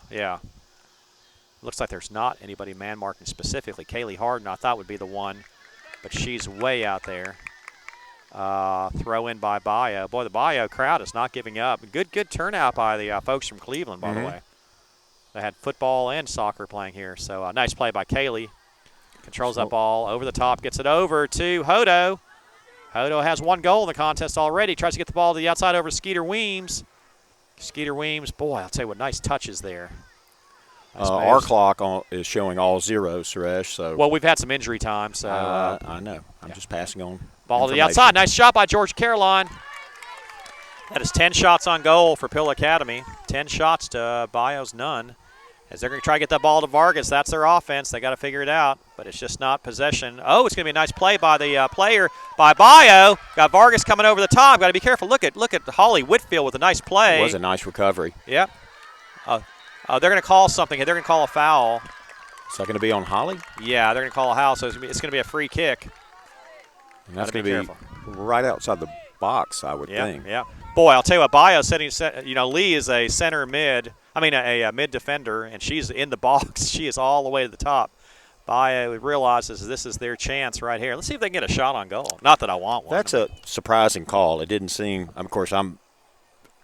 Looks like there's not anybody man-marking specifically. Kaylee Harden I thought would be the one, but she's way out there. Throw in by Bayou. Boy, the Bayou crowd is not giving up. Good turnout by the folks from Cleveland, by the way. They had football and soccer playing here. So nice play by Kaylee. Controls that ball over the top, gets it over to Hodo. Hodo has 1 goal in the contest already. Tries to get the ball to the outside over to Skeeter Weems. Skeeter Weems, boy, I'll tell you what, nice touches there. Nice our clock is showing all 0, Suresh. So well, we've had some injury time. So I know. I'm just passing on. Ball to the outside. Nice shot by George Caroline. That is 10 shots on goal for Pill Academy. 10 shots to Bayou's none. As they're going to try to get that ball to Vargas. That's their offense. They got to figure it out, but it's just not possession. Oh, it's going to be a nice play by the player by Bayou. Got Vargas coming over the top. Got to be careful. Look at Holly Whitfield with a nice play. It was a nice recovery. Yep. They're going to call something. They're going to call a foul. Is that going to be on Holly? Yeah, they're going to call a foul, so it's going to be a free kick. And that's going to be right outside the box, I would think. Yeah. Boy, I'll tell you what, Bayou setting, Lee is a center mid. A mid defender, and she's in the box. She is all the way to the top. Bayou realizes this is their chance right here. Let's see if they can get a shot on goal. Not that I want one. That's a surprising call. It didn't seem – of course, I'm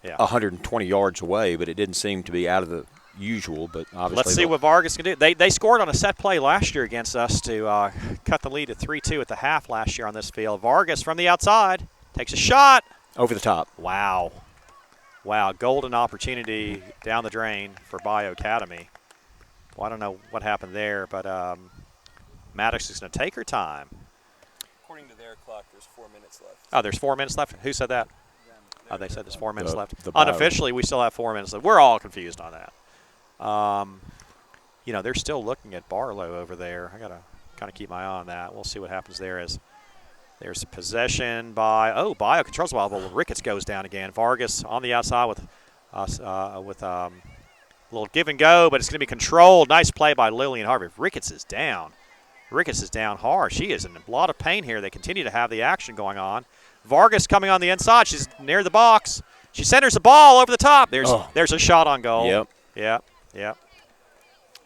120 yards away, but it didn't seem to be out of the usual. But obviously, let's see what Vargas can do. They scored on a set play last year against us to cut the lead to 3-2 at the half last year on this field. Vargas from the outside takes a shot. Over the top. Wow, golden opportunity down the drain for Bayou Academy. Well, I don't know what happened there, but Maddox is going to take her time. According to their clock, there's 4 minutes left. Oh, there's 4 minutes left? Who said that? Oh, they said there's 4 minutes left. Unofficially, we still have 4 minutes left. We're all confused on that. They're still looking at Barlow over there. I got to kind of keep my eye on that. We'll see what happens there as there's a possession by Bayou controls the ball, but Ricketts goes down again. Vargas on the outside with a little give and go, but it's going to be controlled. Nice play by Lillian Harvey. Ricketts is down. Ricketts is down hard. She is in a lot of pain here. They continue to have the action going on. Vargas coming on the inside. She's near the box. She centers the ball over the top. There's a shot on goal. Yep.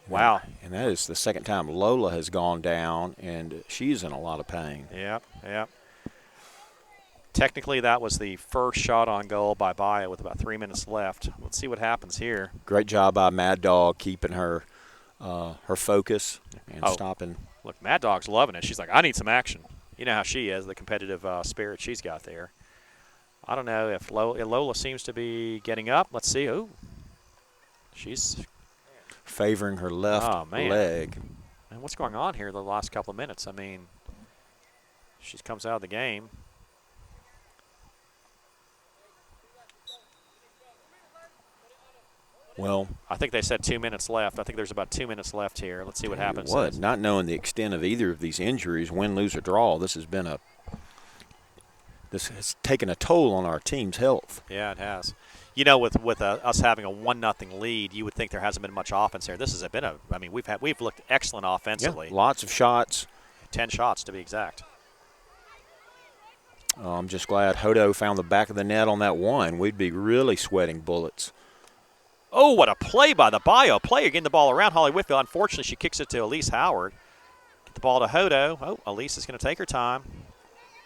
Wow. And that is the second time Lola has gone down, and she's in a lot of pain. Yep. Technically, that was the first shot on goal by Bayou with about 3 minutes left. Let's see what happens here. Great job by Mad Dog keeping her focus and stopping. Look, Mad Dog's loving it. She's like, I need some action. You know how she is, the competitive spirit she's got there. I don't know if Lola seems to be getting up. Let's see. Ooh. She's favoring her left leg. And what's going on here the last couple of minutes? I mean, she comes out of the game. Well, I think they said 2 minutes left. I think there's about 2 minutes left here. Let's see what happens. Not knowing the extent of either of these injuries, win, lose, or draw, this has been this has taken a toll on our team's health. Yeah, it has. You know, with us having a 1-0 lead, you would think there hasn't been much offense there. This has been I mean, we've looked excellent offensively. Yeah, lots of shots. 10 shots to be exact. I'm just glad Hodo found the back of the net on that one. We'd be really sweating bullets. Oh, what a play by the Bayou player, getting the ball around Holly Whitfield. Unfortunately, she kicks it to Elise Howard. Get the ball to Hodo. Oh, Elise is going to take her time.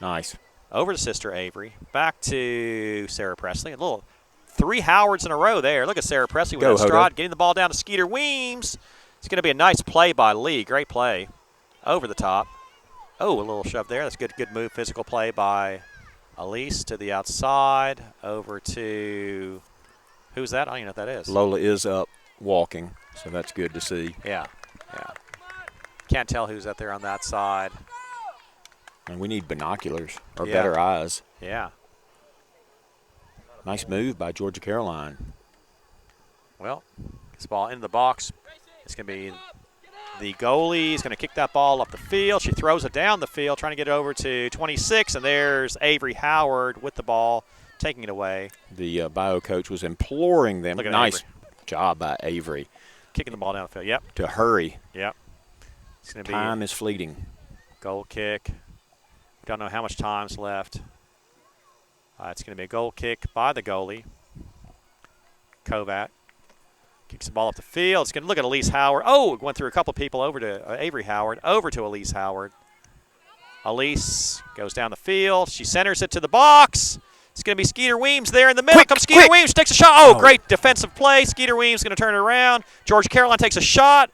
Nice. Over to Sister Avery. Back to Sarah Presley. A little 3 Howards in a row there. Look at Sarah Presley with a stride, getting the ball down to Skeeter Weems. It's going to be a nice play by Lee. Great play. Over the top. Oh, a little shove there. That's good move. Physical play by Elise to the outside. Over to, who's that? I don't even know what that is. Lola is up walking, so that's good to see. Yeah. Can't tell who's out there on that side. And we need binoculars or better eyes. Yeah. Nice move by Georgia Caroline. Well, this ball into the box. It's going to be the goalie is going to kick that ball up the field. She throws it down the field, trying to get it over to 26, and there's Avery Howard with the ball, taking it away. The Bayou coach was imploring them. Nice job by Avery. Kicking the ball down the field, yep. To hurry. Yep. It's going to be time is fleeting. Goal kick. Don't know how much time's left. It's going to be a goal kick by the goalie. Kovac kicks the ball up the field. It's going to look at Elise Howard. Oh, it went through a couple people over to Avery Howard, over to Elise Howard. Elise goes down the field. She centers it to the box. It's going to be Skeeter Weems there in the middle. Comes Skeeter Weems. She takes a shot. Oh, great defensive play. Skeeter Weems going to turn it around. Georgia Caroline takes a shot.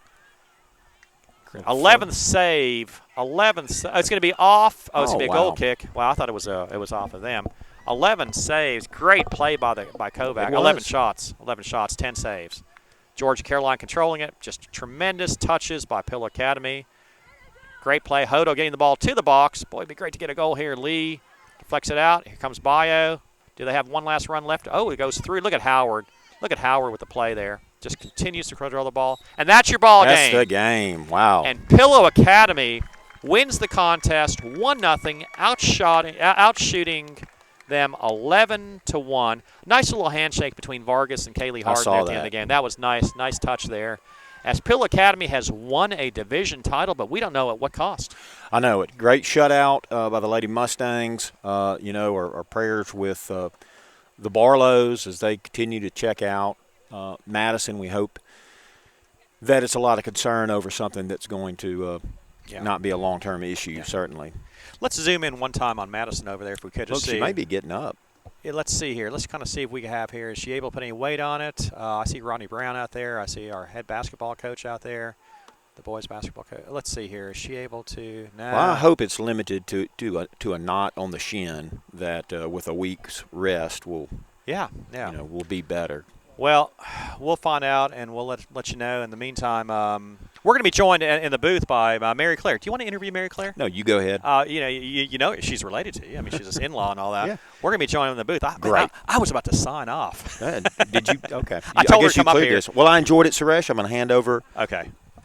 11th save. 11th. It's going to be off. Oh, it's going to be a goal kick. Well, I thought it was off of them. 11 saves. Great play by Kovac. 11 shots. 11 shots. 10 saves. Georgia Caroline controlling it. Just tremendous touches by Pill Academy. Great play. Hodo getting the ball to the box. Boy, it'd be great to get a goal here. Lee deflects it out. Here comes Bayou. Do they have one last run left? Oh, it goes through. Look at Howard. Look at Howard with the play there. Just continues to control the ball. And that's your ball game. That's the game. Wow. And Pillow Academy wins the contest 1-0, outshooting them 11-1. Nice little handshake between Vargas and Kaylee Harden at the end of the game. That was nice. Nice touch there. As Pill Academy has won a division title, but we don't know at what cost. I know it. Great shutout by the Lady Mustangs. Our prayers with the Barlows as they continue to check out. Madison, we hope that it's a lot of concern over something that's going to not be a long-term issue, certainly. Let's zoom in one time on Madison over there if we could just see. She may be getting up. Yeah, let's see here. Let's kind of see if we have here. Is she able to put any weight on it? I see Rodney Brown out there. I see our head basketball coach out there, the boys basketball coach. Let's see here. Is she able to? Nah. Well, I hope it's limited to a knot on the shin that with a week's rest will will be better. Well, we'll find out, and we'll let you know. In the meantime, we're going to be joined in the booth by Mary Claire. Do you want to interview Mary Claire? No, you go ahead. You know she's related to you. I mean, she's his in-law and all that. Yeah. We're going to be joined in the booth. Great. I was about to sign off. Did you? Okay. I told her guess to come up here. This. Well, I enjoyed it, Suresh. I'm going to hand over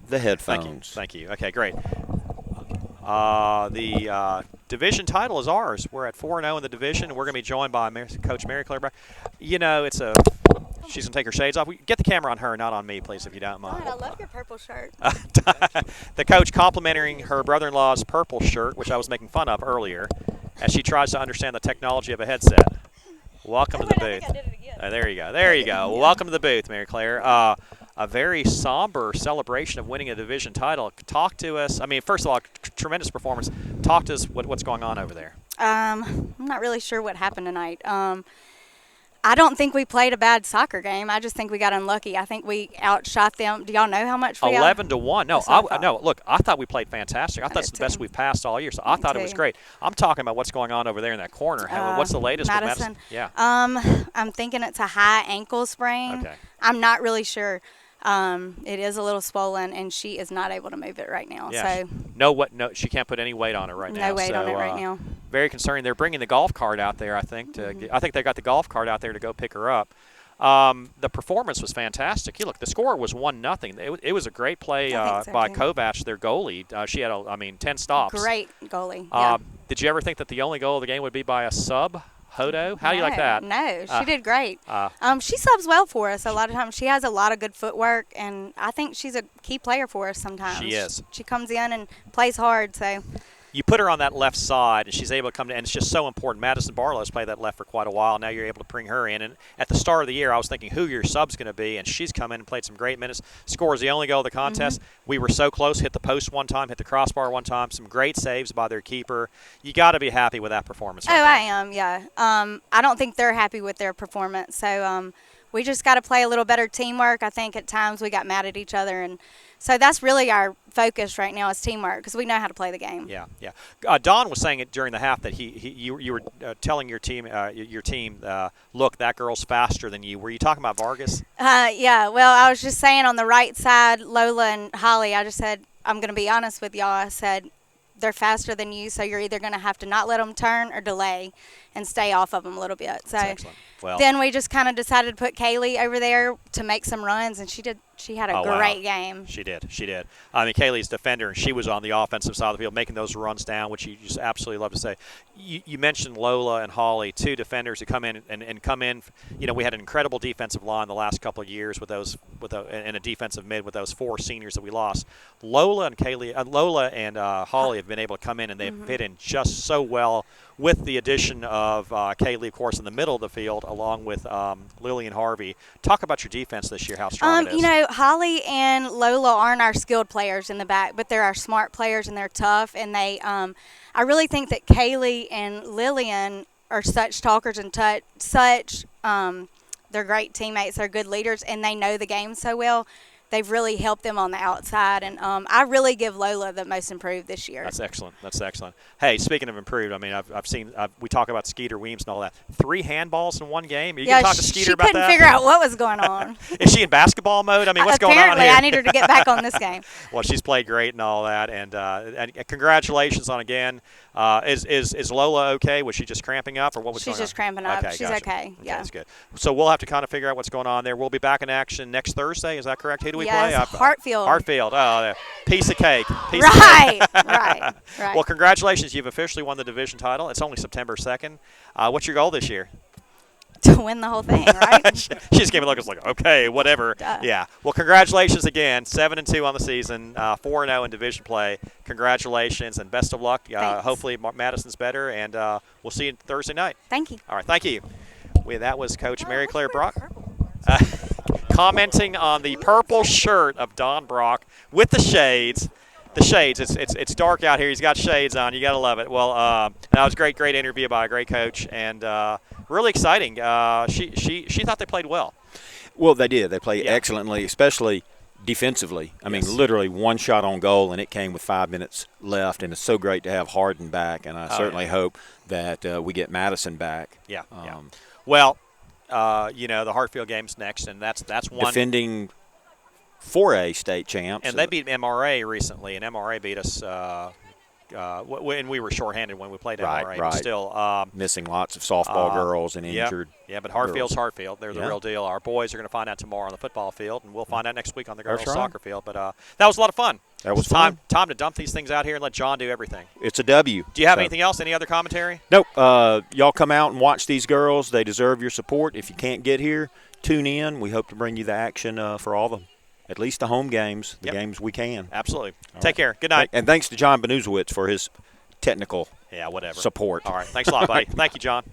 the headphones. Thank you. Okay, great. The division title is ours. We're at 4-0 in the division. We're going to be joined by Coach Mary Claire Brown. She's going to take her shades off. Get the camera on her, not on me, please, if you don't mind. God, I love your purple shirt. The coach complimenting her brother-in-law's purple shirt, which I was making fun of earlier, as she tries to understand the technology of a headset. Welcome to the booth. I did it again. There you go. There you go. Welcome to the booth, Mary Claire. A very somber celebration of winning a division title. Talk to us. I mean, first of all, tremendous performance. Talk to us what's going on over there. I'm not really sure what happened tonight. I don't think we played a bad soccer game. I just think we got unlucky. I think we outshot them. Do y'all know how much we 11-1. No, look, I thought we played fantastic. I thought it's the best we've passed all year, so I thought it was great. I'm talking about what's going on over there in that corner. What's the latest with Madison? Yeah. I'm thinking it's a high ankle sprain. Okay. I'm not really sure. It is a little swollen, and she is not able to move it right now. Yeah. So No, she can't put any weight on it right now. No weight on it right now. Very concerning. They're bringing the golf cart out there, I think. I think they got the golf cart out there to go pick her up. The performance was fantastic. Look, the score was 1-0. It was a great play by Kovac, their goalie. She had, 10 stops. Great goalie. Yeah. Did you ever think that the only goal of the game would be by a sub, Hodo? How do you like that? No, she did great. She subs well for us a lot of times. She has a lot of good footwork, and I think she's a key player for us sometimes. She is. She comes in and plays hard, so. You put her on that left side, and she's able to come to, and it's just so important. Madison Barlow's played that left for quite a while. Now you're able to bring her in. And at the start of the year, I was thinking who your sub's going to be, and she's come in and played some great minutes. Scores the only goal of the contest. We were so close. Hit the post one time, hit the crossbar one time. Some great saves by their keeper. You got to be happy with that performance. Right there. I am, yeah. I don't think they're happy with their performance. So we just got to play a little better teamwork. I think at times we got mad at each other, and so that's really our focus right now is teamwork because we know how to play the game. Yeah. Don was saying it during the half that you were telling your team, look, that girl's faster than you. Were you talking about Vargas? Yeah. Well, I was just saying on the right side, Lola and Holly, I just said, I'm going to be honest with y'all. I said, they're faster than you, so you're either going to have to not let them turn or delay and stay off of them a little bit. So well, then we just kind of decided to put Kaylee over there to make some runs, and she did. She had a great game. She did. I mean, Kaylee's defender, and she was on the offensive side of the field making those runs down, which you just absolutely love to say. You mentioned Lola and Holly, two defenders who come in and come in. You know, we had an incredible defensive line the last couple of years and a defensive mid with those four seniors that we lost. Lola and Holly have been able to come in, and they've fit in just so well with the addition of Kaylee, of course, in the middle of the field, along with Lillian Harvey. Talk about your defense this year, how strong it is. You know, Holly and Lola aren't our skilled players in the back, but they're our smart players, and they're tough. And they, I really think that Kaylee and Lillian are such talkers and they're great teammates. They're good leaders, and they know the game so well. They've really helped them on the outside, and I really give Lola the most improved this year. That's excellent. Hey, speaking of improved, I mean, I've seen we talk about Skeeter Weems and all that. 3 handballs in one game. Are you gonna talk to Skeeter about that? She couldn't figure out what was going on. Is she in basketball mode? I mean, what's going on here? Apparently, I need her to get back on this game. Well, she's played great and all that, and congratulations on again. Is Lola okay? Was she just cramping up, or what was going on? She's just cramping up. Okay, she's okay. Yeah, that's good. So we'll have to kind of figure out what's going on there. We'll be back in action next Thursday. Is that correct? Who do we play? Hartfield. Hartfield. Oh, piece of cake. Right. Well, congratulations. You've officially won the division title. It's only September 2nd. What's your goal this year? To win the whole thing, right? She just gave me a look. It's like, okay, whatever. Yeah. Well, congratulations again. 7-2 on the season, 4-0 in division play. Congratulations and best of luck. Hopefully Madison's better, and we'll see you Thursday night. Thank you. All right. Thank you. That was Coach Mary Claire Brock. Commenting on the purple shirt of Don Brock with the shades. The shades. It's dark out here. He's got shades on. You got to love it. Well, that was a great interview by a great coach, and really exciting. She thought they played well. Well, they did. They played excellently, especially defensively. I mean, literally one shot on goal, and it came with 5 minutes left, and it's so great to have Harden back, and I certainly hope that we get Madison back. Yeah. Well, the Hartfield game's next, and that's one. Defending 4A state champs. And they beat MRA recently, and MRA beat us and we were shorthanded when we played MRA. Right. But still. Missing lots of softball girls and injured. Yeah, but Hartfield's Hartfield. They're the real deal. Our boys are going to find out tomorrow on the football field, and we'll find out next week on the girls' soccer field. But that was a lot of fun. That was time to dump these things out here and let John do everything. It's a W. Do you have anything else? Any other commentary? Nope. Y'all come out and watch these girls. They deserve your support. If you can't get here, tune in. We hope to bring you the action for all the at least the home games, the games we can. Absolutely. Take care. Good night. And thanks to John Benuzowitz for his technical support. All right. Thanks a lot, buddy. Thank you, John.